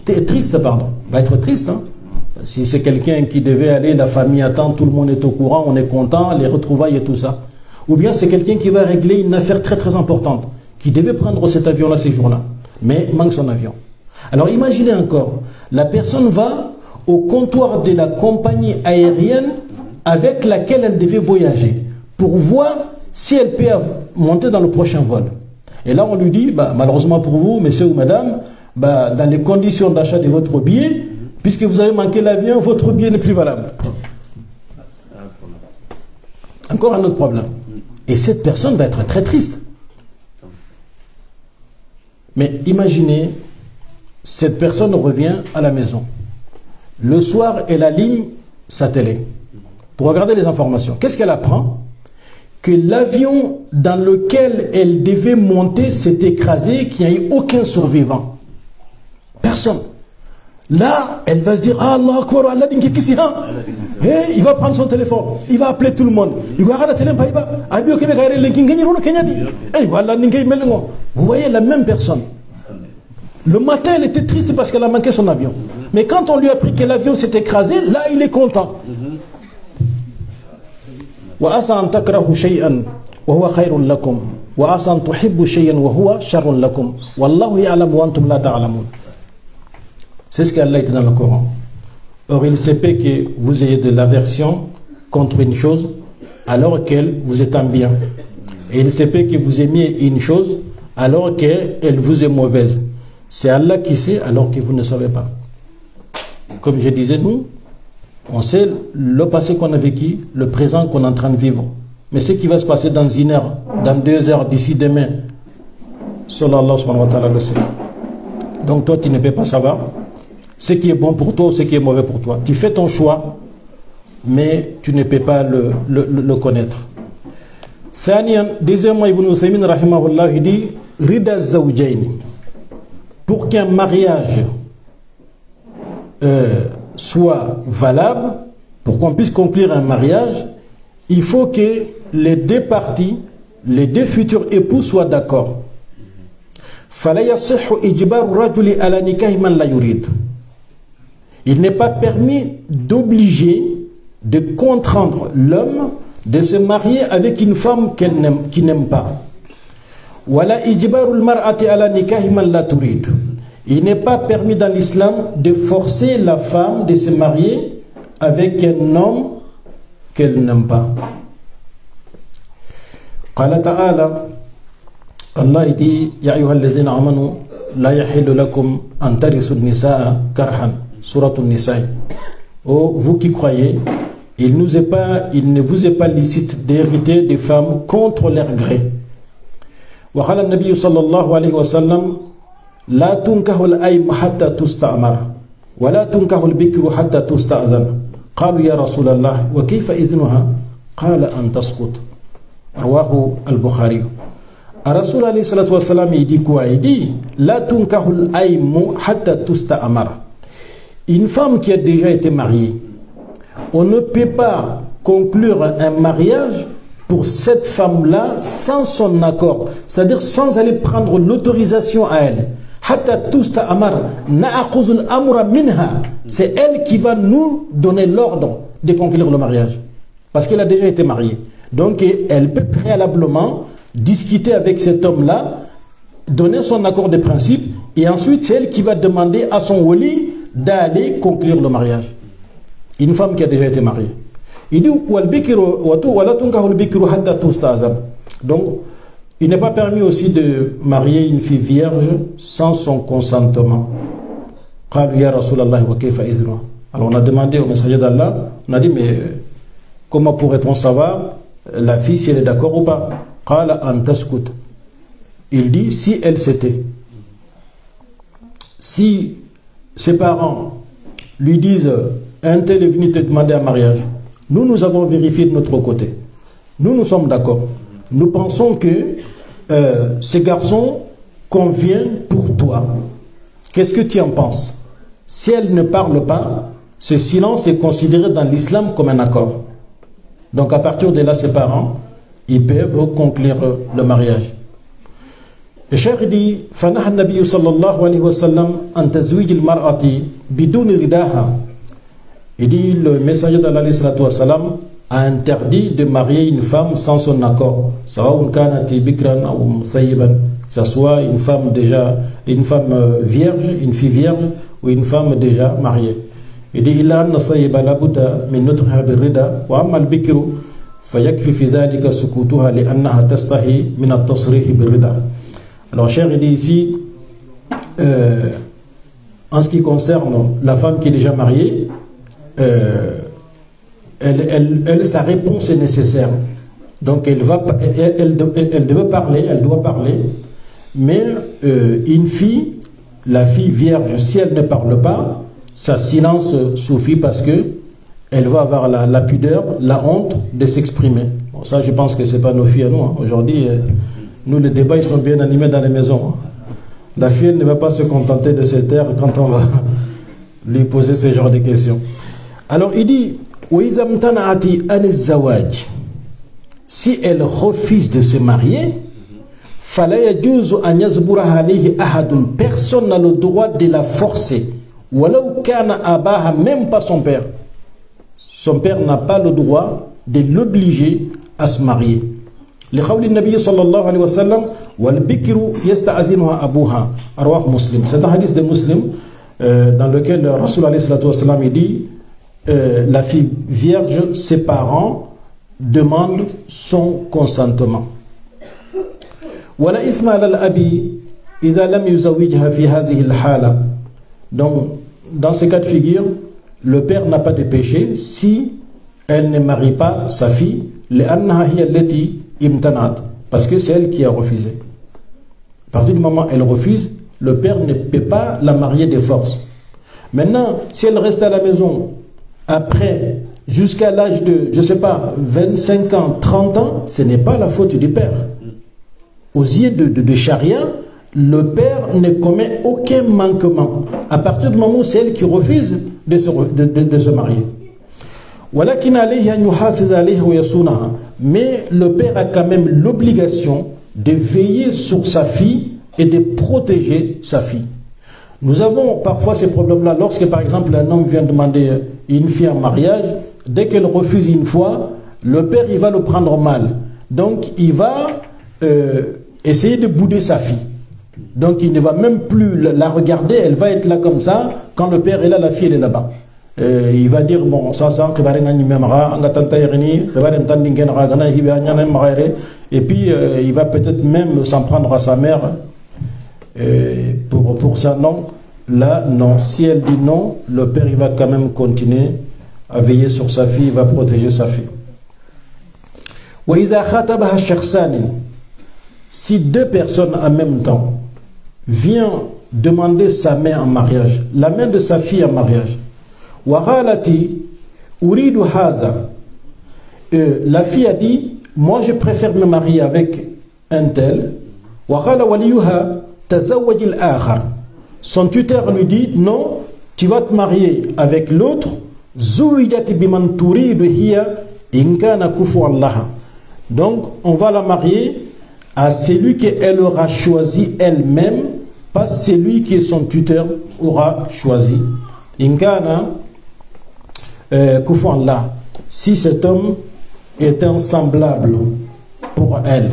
va être triste. Hein? Si c'est quelqu'un qui devait aller, la famille attend, tout le monde est au courant, on est content, les retrouvailles et tout ça. Ou bien c'est quelqu'un qui va régler une affaire très très importante, qui devait prendre cet avion-là ce jour-là, mais manque son avion. Alors imaginez encore, la personne va au comptoir de la compagnie aérienne avec laquelle elle devait voyager pour voir si elle peut monter dans le prochain vol. Et là on lui dit, malheureusement pour vous, monsieur ou madame, dans les conditions d'achat de votre billet, puisque vous avez manqué l'avion, votre billet n'est plus valable. Encore un autre problème. Et cette personne va être très triste. Mais imaginez, cette personne revient à la maison. Le soir, elle allume sa télé pour regarder les informations. Qu'est-ce qu'elle apprend? que l'avion dans lequel elle devait monter s'est écrasé, qu'il n'y a eu aucun survivant. Personne. Là, elle va se dire, ah, Allah Akbar, Allah Dinkikisi, il va prendre son téléphone, il va appeler tout le monde. Il va regarder le téléphone. Vous voyez la même personne. Le matin, elle était triste parce qu'elle a manqué son avion. Mais quand on lui a appris que l'avion s'est écrasé, là, il est content. وَأَسَى أَن تَكْرَهُ شَيْئًا وَهُوَ خَيْرٌ لَكُمْ وَأَسَى أَن تُحِبُّ شَيْئًا وَهُوَ شَرٌ لَكُمْ وَاللَّهُ يَعْلَمُ وَأَنْتُمْ لَا تَعْلَمُونَ. C'est ce qu'Allah dit dans le Coran. Or, il se peut que vous ayez de l'aversion contre une chose alors qu'elle vous est en bien. Et il se peut que vous aimiez une chose alors qu'elle vous est mauvaise. C'est Allah qui sait alors que vous ne savez pas. Comme je disais, nous, on sait le passé qu'on a vécu, le présent qu'on est en train de vivre. Mais ce qui va se passer dans 1 heure, dans 2 heures, d'ici demain, seul Allah subhanahu wa ta'ala le sait. Donc toi, tu ne peux pas savoir ce qui est bon pour toi ou ce qui est mauvais pour toi. Tu fais ton choix, mais tu ne peux pas le connaître. Deuxièmement, Ibn Uthaymin rahimahullah, il dit Rida Zawjayn. Pour qu'un mariage soit valable, pour qu'on puisse conclure un mariage, il faut que les deux parties, les deux futurs époux soient d'accord. Il n'est pas permis d'obliger, de contraindre l'homme de se marier avec une femme qu'il n'aime pas. Il n'est pas permis dans l'islam de forcer la femme de se marier avec un homme qu'elle n'aime pas. قال تعالى الله dit يا أيها الذين آمنوا لا يحل لكم أن ترثوا النساء كرها سورة النساء. Oh, vous qui croyez, il ne vous est pas licite d'hériter des femmes contre leur gré. وقال النبي صلى الله عليه وسلم لا تنكح الأيم حتى تستأمر ولا تنكح البكر حتى تستأذن. قالوا يا رسول الله وكيف إذنها؟ قال أن تسقط. رواه البخاري. الرسول عليه الصلاة والسلام il dit quoi? Il dit لا تنكح الأيم حتى تستأمر. Une femme qui a déjà été mariée, on ne peut pas conclure un mariage pour cette femme-là sans son accord, c'est-à-dire sans aller prendre l'autorisation à elle. C'est elle qui va nous donner l'ordre de conclure le mariage, parce qu'elle a déjà été mariée. Donc elle peut préalablement discuter avec cet homme-là, donner son accord de principe, et ensuite c'est elle qui va demander à son wali d'aller conclure le mariage. Une femme qui a déjà été mariée. Il dit donc il n'est pas permis aussi de marier une fille vierge sans son consentement. Alors on a demandé au messager d'Allah, on a dit mais comment pourrait-on savoir la fille si elle est d'accord ou pas? Il dit si elle s'était. Si ses parents lui disent un tel est venu te demander un mariage, nous avons vérifié de notre côté, nous sommes d'accord, nous pensons que ce garçon convient pour toi, qu'est-ce que tu en penses? Si elle ne parle pas, ce silence est considéré dans l'islam comme un accord. Donc à partir de là, ses parents, ils peuvent conclure le mariage. Le cheikh dit فنهى النبي صلى الله عليه وسلم عن تزويج المرأة بدون رداها. Il dit le messager d'Allah a interdit de marier une femme sans son accord. Que ce soit une femme déjà, une femme vierge, une fille vierge ou une femme déjà mariée. Il dit il a alors cher, il dit ici en ce qui concerne la femme qui est déjà mariée, sa réponse est nécessaire. Donc elle doit parler, mais une fille, la fille vierge, si elle ne parle pas, sa silence suffit parce que elle va avoir la pudeur, la honte de s'exprimer. Bon, ça, je pense que ce n'est pas nos filles à nous. Hein. Aujourd'hui, nous, les débats, ils sont bien animés dans les maisons. Hein. La fille, elle ne va pas se contenter de se taire quand on va lui poser ce genre de questions. Alors, il dit, si elle refuse de se marier, personne n'a le droit de la forcer. Même pas son père. Son père n'a pas le droit de l'obliger à se marier. لقول النبي صلى الله عليه وسلم والبكر يستأذنها أبوها أرواح مسلم. C'est un hadith de Muslim dans lequel le Rasul alayhi salatu wasalam il dit la fille vierge, ses parents demandent son consentement. ولا إثم على الأبي إذا لم يزوجها في هذه الحالة. Donc dans ce cas de figure, le père n'a pas de péché si elle ne marie pas sa fille, لأنها هي التي امتنعت, parce que c'est elle qui a refusé. À partir du moment où elle refuse, le père ne peut pas la marier de force. Maintenant, si elle reste à la maison après, jusqu'à l'âge de, je ne sais pas, 25 ans, 30 ans, ce n'est pas la faute du père. Aux yeux de charia, le père ne commet aucun manquement. À partir du moment où c'est elle qui refuse de se marier. Mais le père a quand même l'obligation de veiller sur sa fille et de protéger sa fille. Nous avons parfois ces problèmes-là lorsque, par exemple, un homme vient demander une fille en mariage. Dès qu'elle refuse une fois, le père, il va le prendre mal. Donc, il va essayer de bouder sa fille. Donc, il ne va même plus la regarder. Elle va être là comme ça. Quand le père est là, la fille, elle est là-bas. Il va dire, bon, et puis il va peut-être même s'en prendre à sa mère pour ça. Non, là, non. Si elle dit non, le père, il va quand même continuer à veiller sur sa fille, il va protéger sa fille. Si deux personnes en même temps viennent demander sa main en mariage, la main de sa fille en mariage, la fille a dit, moi je préfère me marier avec un tel. Son tuteur lui dit, non, tu vas te marier avec l'autre. Donc on va la marier à celui qu'elle aura choisi elle-même, pas celui que son tuteur aura choisi. Si cet homme est un semblable pour elle.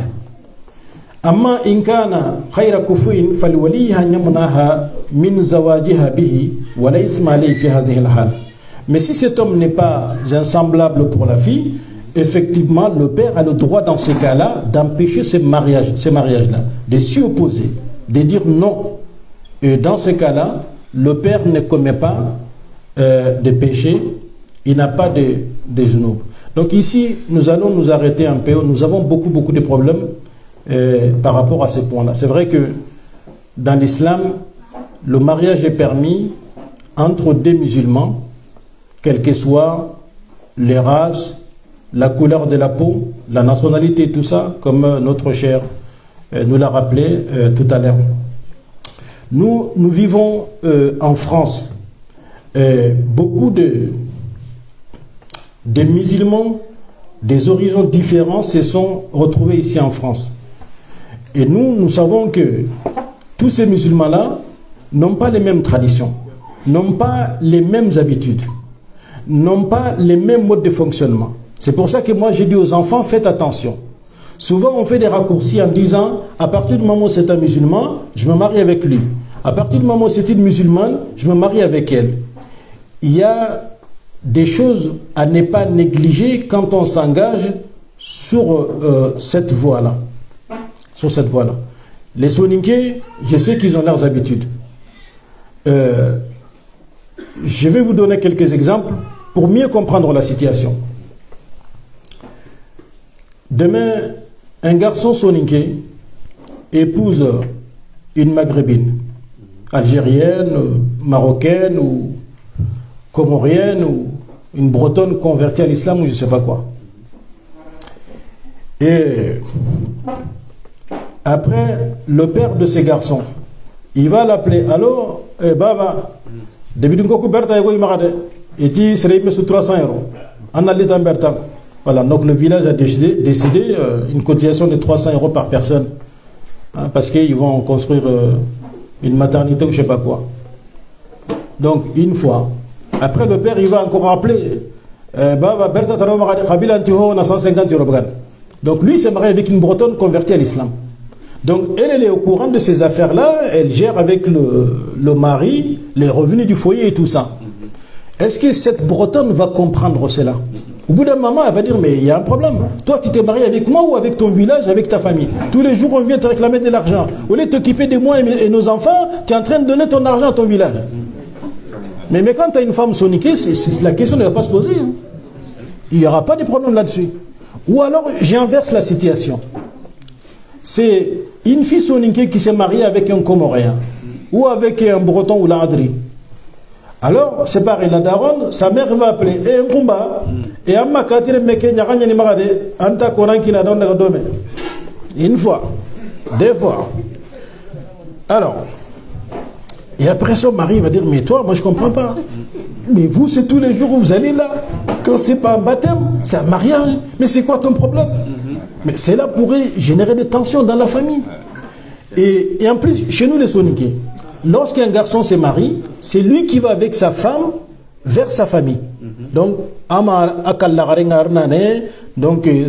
Amma inkana khayra kufuin falwaliha yamnaha min zawajiha bihi wa la ithma alayhi fi hadhihi al-hal. Mais si cet homme n'est pas un semblable pour la fille, effectivement le père a le droit dans ces cas-là d'empêcher ces mariages-là, de s'y opposer, de dire non. Et dans ces cas-là, le père ne commet pas de péché. Il n'a pas de genoux. Donc ici, nous allons nous arrêter un peu. Nous avons beaucoup de problèmes par rapport à ce point-là. C'est vrai que dans l'islam, le mariage est permis entre deux musulmans, quelles que soient les races, la couleur de la peau, la nationalité, tout ça, comme notre cher nous l'a rappelé tout à l'heure. Nous vivons en France. Beaucoup des musulmans des horizons différents se sont retrouvés ici en France. Et nous savons que tous ces musulmans-là n'ont pas les mêmes traditions, n'ont pas les mêmes habitudes, n'ont pas les mêmes modes de fonctionnement. C'est pour ça que moi j'ai dit aux enfants, faites attention. Souvent on fait des raccourcis en disant, à partir du moment où c'est un musulman, je me marie avec lui. À partir du moment où c'est une musulmane, je me marie avec elle. Il y a des choses à ne pas négliger quand on s'engage sur cette voie-là. Sur cette voie-là. Les Soninké, je sais qu'ils ont leurs habitudes. Je vais vous donner quelques exemples pour mieux comprendre la situation. Demain, un garçon Soninké épouse une maghrébine, algérienne, marocaine ou comorienne ou une Bretonne convertie à l'islam ou je ne sais pas quoi. Et après, le père de ces garçons, il va l'appeler. Allô, Baba, depuis que tu Berta et tu serais sous 300 euros. Voilà, donc le village a décidé une cotisation de 300 euros par personne. Hein, parce qu'ils vont construire une maternité ou je ne sais pas quoi. Donc, une fois. Après, le père, il va encore rappeler. Baba, Berta, on a 150 euros. Donc, lui, s'est marié avec une Bretonne convertie à l'islam. Donc, elle est au courant de ces affaires-là. Elle gère avec le mari les revenus du foyer et tout ça. Est-ce que cette Bretonne va comprendre cela? Au bout d'un moment, elle va dire, mais il y a un problème. Toi, tu t'es marié avec moi ou avec ton village, avec ta famille? Tous les jours, on vient te réclamer de l'argent. Au lieu de t'occuper de moi et nos enfants, tu es en train de donner ton argent à ton village. Mais quand tu as une femme soniquée, la question ne va pas se poser. Hein. Il n'y aura pas de problème là-dessus. Ou alors, j'inverse la situation. C'est une fille soniquée qui s'est mariée avec un Comoréen ou avec un Breton ou l'Adri. Alors, c'est pareil, la daronne, sa mère va appeler, Nkumba, et Amma Katire Meke Nyakanyani Magade, Anta Koran qui n'a donné le domaine. Une fois, deux fois. Alors, et après son mari va dire, mais toi, moi je ne comprends pas. Mais vous, c'est tous les jours où vous allez là. Quand c'est pas un baptême, c'est un mariage. Mais c'est quoi ton problème? Mais cela pourrait générer des tensions dans la famille. Et en plus, chez nous les Soniqués, lorsqu'un garçon se marie, c'est lui qui va avec sa femme vers sa famille. Donc,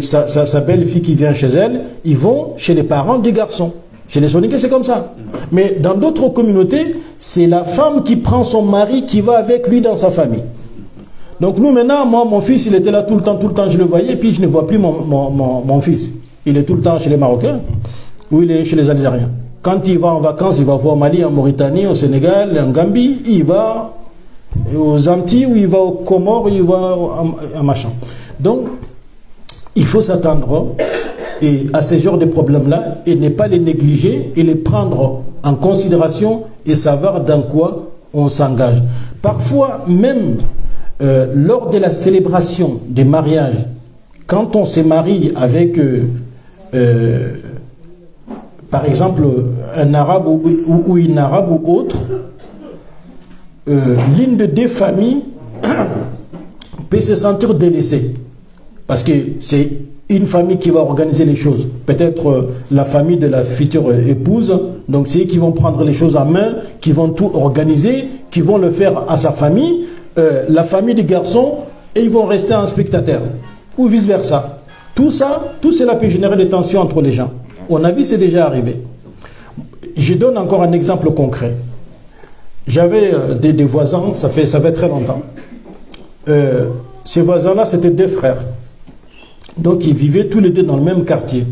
sa belle-fille qui vient chez elle, ils vont chez les parents du garçon. Chez les Soniqués, c'est comme ça. Mais dans d'autres communautés, c'est la femme qui prend son mari qui va avec lui dans sa famille. Donc nous maintenant, moi, mon fils, il était là tout le temps, je le voyais, et puis je ne vois plus mon fils. Il est tout le temps chez les Marocains, ou il est chez les Algériens. Quand il va en vacances, il va voir au Mali, en Mauritanie, au Sénégal, en Gambie, il va aux Antilles, ou il va aux Comores, il va à machin. Donc, il faut s'attendre à ce genre de problèmes-là, et ne pas les négliger, et les prendre en considération, et savoir dans quoi on s'engage. Parfois, même lors de la célébration des mariages, quand on se marie avec, par exemple, un arabe ou une arabe ou autre, l'une de deux familles peut se sentir délaissée. Parce que c'est une famille qui va organiser les choses. Peut-être la famille de la future épouse, donc c'est eux qui vont prendre les choses en main, qui vont tout organiser, qui vont le faire à sa famille, la famille des garçons, et ils vont rester en spectateur. Ou vice-versa. Tout cela peut générer des tensions entre les gens. On a vu, c'est déjà arrivé. Je donne encore un exemple concret. J'avais des voisins, ça fait très longtemps. Ces voisins-là, c'était deux frères. Donc, ils vivaient tous les deux dans le même quartier.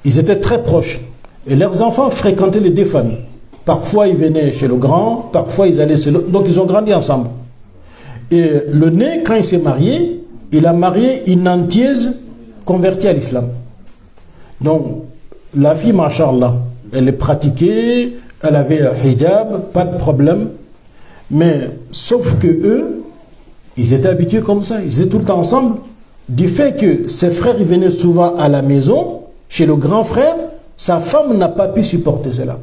Ils étaient très proches. Et leurs enfants fréquentaient les deux familles. Parfois, ils venaient chez le grand, parfois, ils allaient chez l'autre. Donc, ils ont grandi ensemble. Et le né, quand il s'est marié, il a marié une Nantiaise convertie à l'islam. Donc, la fille, machallah, elle est pratiquée, elle avait un hijab, pas de problème. Mais, sauf que eux, ils étaient habitués comme ça, ils étaient tout le temps ensemble. Du fait que ses frères ils venaient souvent à la maison, chez le grand frère, sa femme n'a pas pu supporter cela.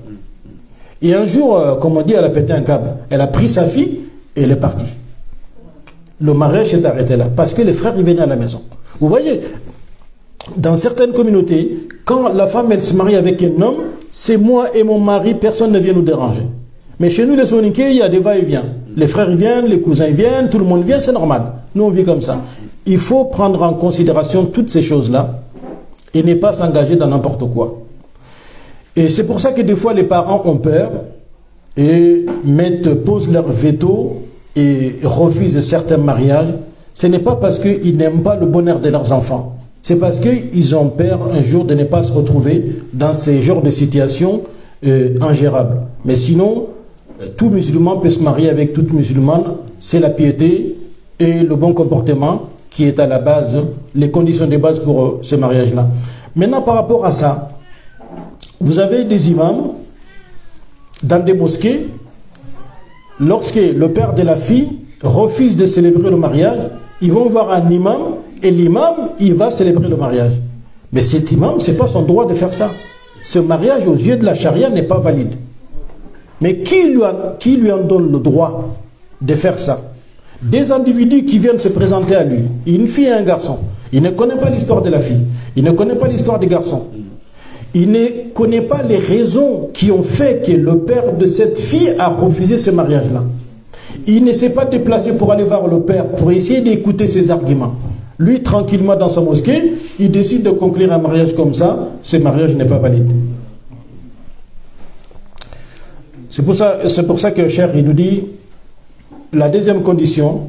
Et un jour, comme on dit, elle a pété un câble. Elle a pris sa fille et elle est partie. Le mariage s'est arrêté là, parce que les frères ils venaient à la maison. Vous voyez, dans certaines communautés, quand la femme elle se marie avec un homme, c'est moi et mon mari, personne ne vient nous déranger. Mais chez nous les Soniqués, il y a des va-et-vient. Les frères ils viennent, les cousins ils viennent, tout le monde vient, c'est normal. Nous on vit comme ça. Il faut prendre en considération toutes ces choses-là et ne pas s'engager dans n'importe quoi. Et c'est pour ça que des fois les parents ont peur et posent leur veto et refusent certains mariages. Ce n'est pas parce qu'ils n'aiment pas le bonheur de leurs enfants. C'est parce qu'ils ont peur un jour de ne pas se retrouver dans ces genres de situations ingérables. Mais sinon, tout musulman peut se marier avec toute musulmane. C'est la piété et le bon comportement qui est à la base, les conditions de base pour ce mariage-là. Maintenant, par rapport à ça, vous avez des imams dans des mosquées, lorsque le père de la fille refuse de célébrer le mariage, ils vont voir un imam, et l'imam, il va célébrer le mariage. Mais cet imam, ce n'est pas son droit de faire ça. Ce mariage, aux yeux de la charia, n'est pas valide. Mais qui lui en donne le droit de faire ça? Des individus qui viennent se présenter à lui, une fille et un garçon. Il ne connaît pas l'histoire de la fille, il ne connaît pas l'histoire des garçons. Il ne connaît pas les raisons qui ont fait que le père de cette fille a refusé ce mariage-là. Il ne s'est pas déplacé pour aller voir le père, pour essayer d'écouter ses arguments. Lui, tranquillement dans sa mosquée, il décide de conclure un mariage comme ça. Ce mariage n'est pas valide. C'est pour ça que Cheikh, il nous dit, la deuxième condition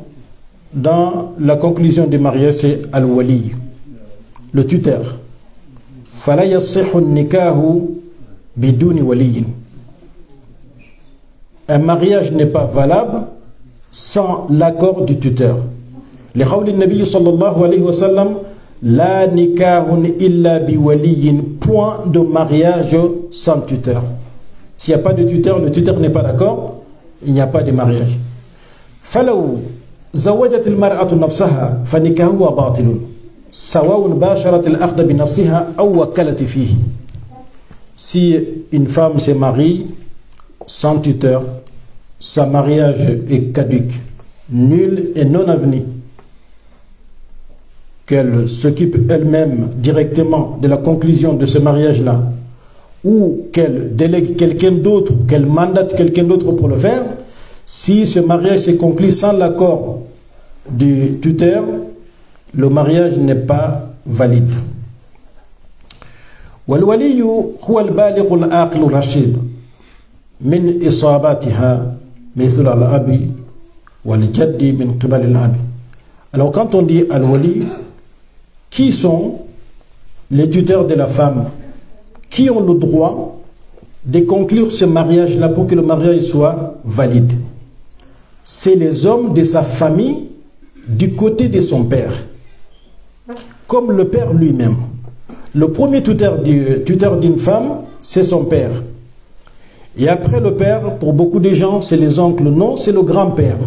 dans la conclusion du mariage, c'est al-wali, le tuteur. Fala yassihhu nikahu biduni waliyin. Un mariage n'est pas valable sans l'accord du tuteur. Les qawli nabi sallallahu alayhi wa sallam, la nikahun illa biwaliyin, point de mariage sans tuteur. S'il n'y a pas de tuteur, le tuteur n'est pas d'accord, il n'y a pas de mariage. فلو زوجت المرأة نفسها فنكاحها باطل سواء باشرت الأخذ بنفسها أو وكلت فيه. Si une femme se marie sans tuteur, son mariage est caduc, nul et non avenu. Qu'elle s'occupe elle-même directement de la conclusion de ce mariage-là, ou qu'elle délègue quelqu'un d'autre, qu'elle mandate quelqu'un d'autre pour le faire, si ce mariage s'est conclu sans l'accord du tuteur, le mariage n'est pas valide. والولي هو البالغ العاقل الرشيد من إصاباتها مثل الأب والجد من قبل الأب. Alors quand on dit al-wali, qui sont les tuteurs de la femme qui ont le droit de conclure ce mariage-là pour que le mariage soit valide? C'est les hommes de sa famille du côté de son père, comme le père lui-même. Le premier tuteur d'une femme, c'est son père. Et après le père, pour beaucoup de gens, c'est les oncles. Non, c'est le grand-père.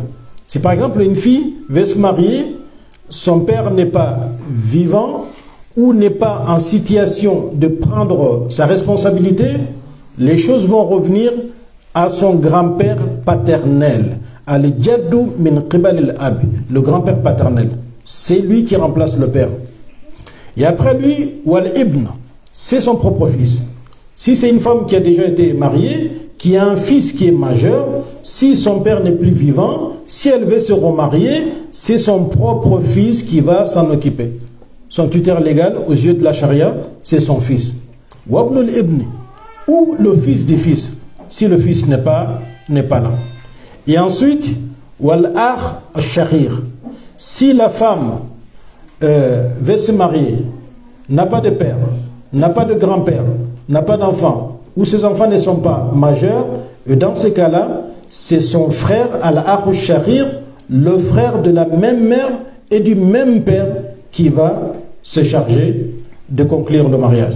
Si par exemple une fille veut se marier, son père n'est pas vivant ou n'est pas en situation de prendre sa responsabilité, les choses vont revenir à son grand-père paternel. Al-Jaddu min qibal al-ab, le grand-père paternel. C'est lui qui remplace le père. Et après lui, wal-ibn, c'est son propre fils. Si c'est une femme qui a déjà été mariée, qui a un fils qui est majeur, si son père n'est plus vivant, si elle veut se remarier, c'est son propre fils qui va s'en occuper. Son tuteur légal, aux yeux de la charia, c'est son fils. Wabn al-ibn, ou le fils du fils, si le fils n'est pas là. Et ensuite, wal-akh al-sharir, si la femme veut se marier, n'a pas de père, n'a pas de grand-père, n'a pas d'enfant, ou ses enfants ne sont pas majeurs, et dans ces cas-là, c'est son frère, al-akh al-sharir, le frère de la même mère et du même père, qui va se charger de conclure le mariage.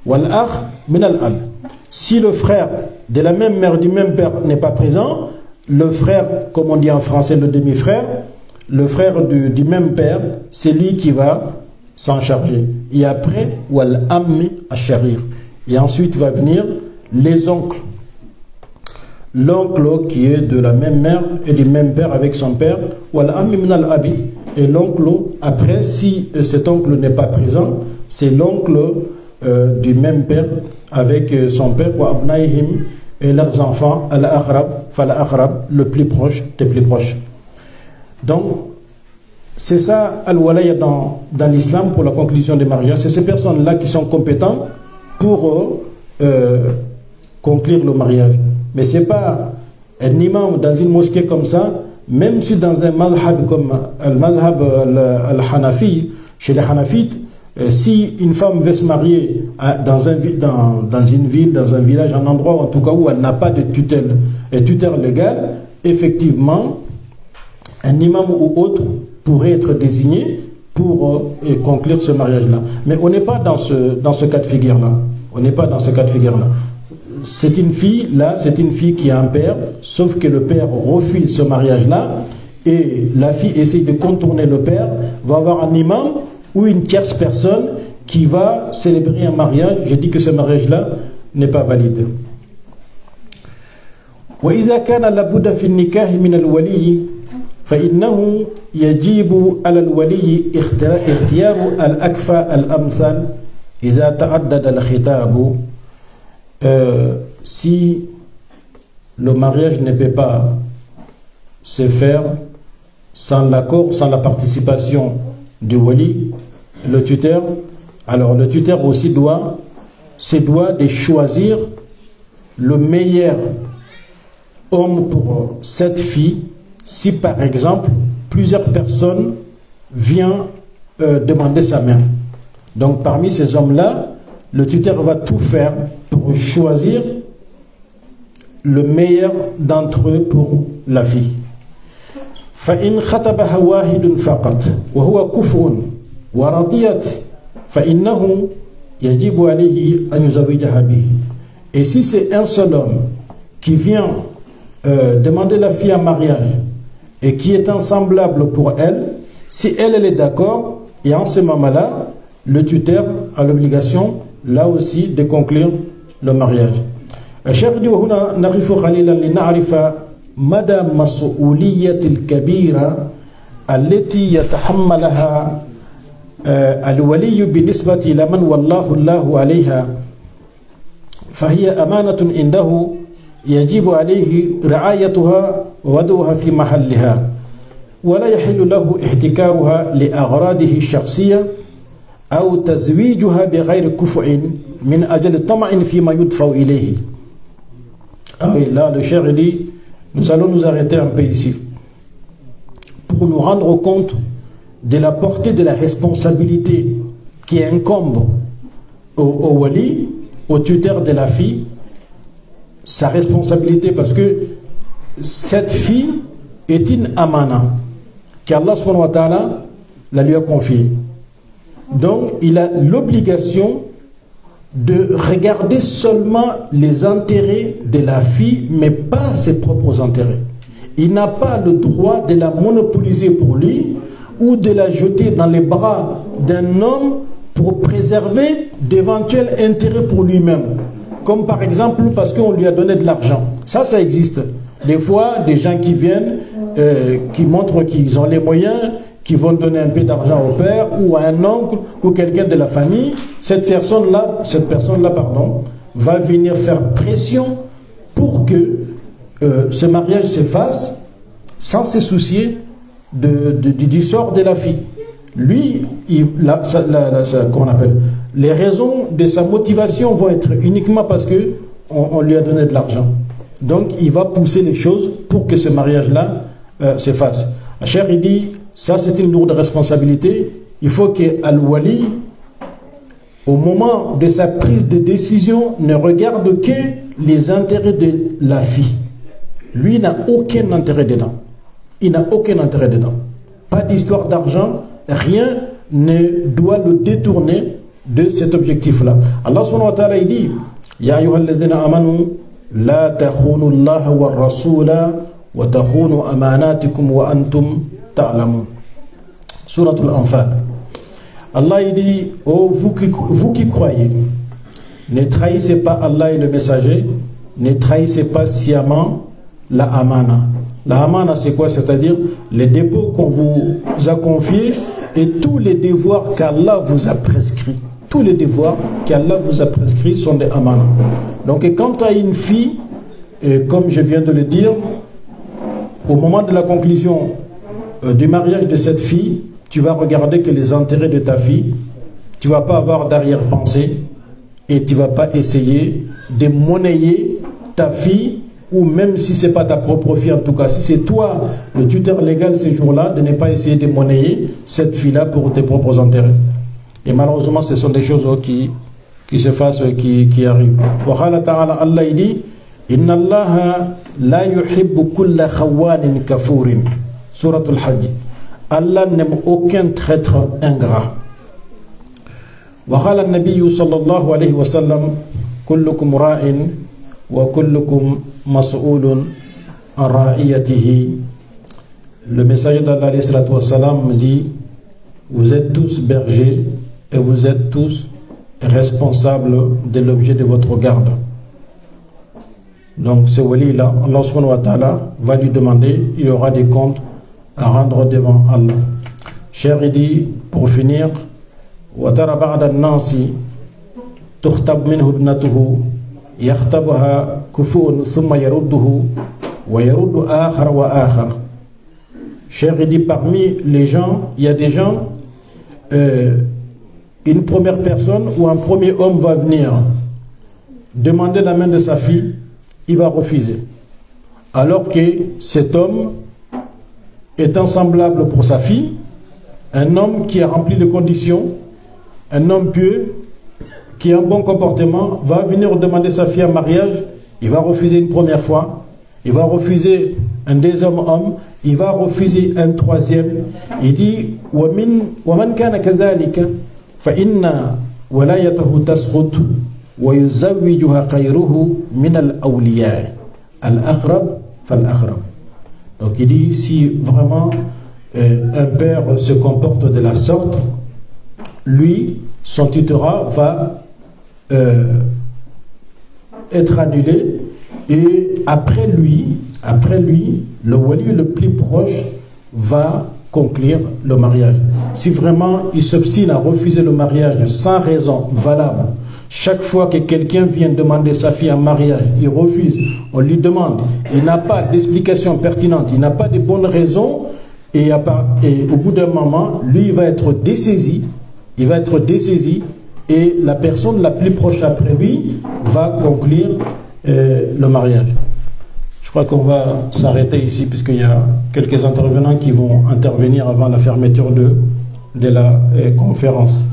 Wal-akh min al-ab. Si le frère de la même mère, du même père n'est pas présent, le frère, comme on dit en français, le demi-frère, le frère du même père, c'est lui qui va s'en charger. Et après, wal ammi ash-sharir. Et ensuite va venir les oncles. L'oncle qui est de la même mère et du même père avec son père, wal ammi min al-abi. Et l'oncle, après, si cet oncle n'est pas présent, c'est l'oncle du même père avec son père, wa abnaihim, et leurs enfants, al-aqrab, fal-aqrab, le plus proche des plus proches. Donc, c'est ça, al-walaya dans l'islam pour la conclusion des mariages. C'est ces personnes-là qui sont compétentes pour conclure le mariage. Mais ce n'est pas un imam dans une mosquée comme ça, même si dans un mazhab comme al-mazhab al-hanafi, chez les hanafites, si une femme veut se marier dans une ville, dans un village, un endroit en tout cas où elle n'a pas de tuteur légal, effectivement, un imam ou autre pourrait être désigné pour conclure ce mariage-là. Mais on n'est pas dans ce cas de figure-là. On n'est pas dans ce cas de figure-là. C'est une fille qui a un père, sauf que le père refuse ce mariage-là. et la fille essaie de contourner le père, va avoir un imam ou une tierce personne qui va célébrer un mariage. Je dis que ce mariage-là n'est pas valide. وإذا كان لابد في النكاح من الولي فإنه يجب على الولي اختيار الأكفأ الأمثل إذا تعدد الخطاب. Si le mariage ne peut pas se faire sans l'accord, sans la participation du wali, le tuteur, alors le tuteur aussi se doit de choisir le meilleur homme pour cette fille. Si par exemple plusieurs personnes viennent demander sa main, donc parmi ces hommes-là, le tuteur va tout faire pour choisir le meilleur d'entre eux pour la fille. فإن خطبها واحد فقط وهو كفء ورضيت فإنه يجب عليه أن يزوجها به. Et si c'est un seul homme qui vient demander la fille en mariage et qui est semblable pour elle, si elle est d'accord, et en ce moment-là, le tuteur a l'obligation là aussi de conclure le mariage. الشيخ دي وهنا نقف قليلا لنعرف مدى مسؤولية الكبيرة التي يتحملها الولي بالنسبة إلى من والله الله عليها، فهي أمانة عنده يجب عليه رعايتها ووضعها في محلها، ولا يحل له احتكارها لأغراضه الشخصية أو تزويجها بغير كفء من أجل طمع فيما يدفع إليه. Ah oui, là le cher dit, nous allons nous arrêter un peu ici pour nous rendre compte de la portée de la responsabilité qui incombe au wali, au tuteur de la fille, sa responsabilité, parce que cette fille est une amana qu'Allah subhanahu wa ta'ala la lui a confiée. Donc il a l'obligation de regarder seulement les intérêts de la fille, mais pas ses propres intérêts. Il n'a pas le droit de la monopoliser pour lui ou de la jeter dans les bras d'un homme pour préserver d'éventuels intérêts pour lui-même. Comme par exemple parce qu'on lui a donné de l'argent. Ça existe. Des fois, des gens qui viennent, qui montrent qu'ils ont les moyens, qui vont donner un peu d'argent au père ou à un oncle ou quelqu'un de la famille. Cette personne-là, va venir faire pression pour que ce mariage se fasse sans se soucier du sort de la fille. Lui, comment on appelle, les raisons de sa motivation vont être uniquement parce que on lui a donné de l'argent. Donc, il va pousser les choses pour que ce mariage-là se fasse. Cheikh, il dit, ça c'est une lourde responsabilité. Il faut que Al-Wali, au moment de sa prise de décision, ne regarde que les intérêts de la fille. Lui, il n'a aucun intérêt dedans. Il n'a aucun intérêt dedans. Pas d'histoire d'argent, rien ne doit le détourner de cet objectif-là. Allah subhanahu wa ta'ala, il dit, Ya ayyuhalladhina amanu, la takhunu Allah wa rasula wa takhunu amanatikum wa antum ta'lamun. Surat al-Anfal. Allah il dit, oh vous qui croyez, ne trahissez pas Allah et le messager, ne trahissez pas sciemment la amana. La amana c'est quoi? C'est-à-dire les dépôts qu'on vous a confiés et tous les devoirs qu'Allah vous a prescrits. Tous les devoirs qu'Allah vous a prescrits sont des amana. Donc quand tu as une fille, comme je viens de le dire, au moment de la conclusion du mariage de cette fille, tu vas regarder que les intérêts de ta fille, tu ne vas pas avoir d'arrière-pensée et tu ne vas pas essayer de monnayer ta fille, ou même si ce n'est pas ta propre fille, en tout cas, si c'est toi le tuteur légal ces jours-là, de ne pas essayer de monnayer cette fille-là pour tes propres intérêts. Et malheureusement, ce sont des choses qui se fassent, qui arrivent. Wa qala ta'ala, Allah dit, Inna Allah la yuhibbu kulla khawanin kafurin. Surat al-Hajj. Allah n'aime aucun traître ingrat. Wa qala an-nabiy sallallahu alayhi wa sallam, kullukum ra'in wa kullukum mas'ulun an ra'iyatihi. Le messager d'Allah me dit, vous êtes tous bergers et vous êtes tous responsables de l'objet de votre garde. Donc ce wali-là, Allah subhanahu wa ta'ala va lui demander, il y aura des comptes à rendre devant Allah. Cher, il dit, pour finir, وَتَرَى بَعْدَ النَّاسِ تُخْتَبْ مِنْهُ ابْنَتُهُ يَخْتَبُهَا كُفُوٌ ثُمَّ يَرُدُّهُ وَيَرُدُّ آخَرَ وَآخَرَ. Cher, il dit, parmi les gens, il y a des gens, une première personne ou un premier homme va venir demander la main de sa fille, il va refuser. Alors que cet homme étant semblable pour sa fille, un homme qui a rempli les conditions, un homme pieux, qui a un bon comportement, va venir demander sa fille en mariage, il va refuser une première fois, il va refuser un deuxième homme, il va refuser un troisième. Il dit وَمَنْ كَانَ كَذَلِكَ فَإِنَّ وَلَايَتَهُ تَسْقُطُ وَيُزَوِّجُهَا خَيْرُهُ مِنَ الْأَوْلِيَاءِ الْأَقْرَبُ فَالْأَقْرَبُ. Donc il dit, si vraiment un père se comporte de la sorte, lui, son tutorat va être annulé, et après lui, le wali le plus proche va conclure le mariage. Si vraiment il s'obstine à refuser le mariage sans raison valable, chaque fois que quelqu'un vient demander sa fille en mariage, il refuse, on lui demande, il n'a pas d'explication pertinente, il n'a pas de bonnes raisons, et au bout d'un moment, lui, il va être dessaisi, et la personne la plus proche après lui va conclure le mariage. Je crois qu'on va s'arrêter ici, puisqu'il y a quelques intervenants qui vont intervenir avant la fermeture de la conférence.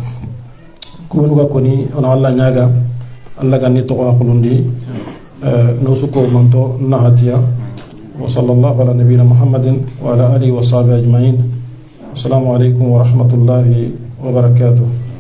Kunuga koni on Allah nyaga Allah gani to akulundi no suko manto nahatia wa sallallahu ala nabiyina Muhammadin wa ala alihi wa sahbihi ajma'in. Assalamu alaikum wa rahmatullahi wa barakatuh.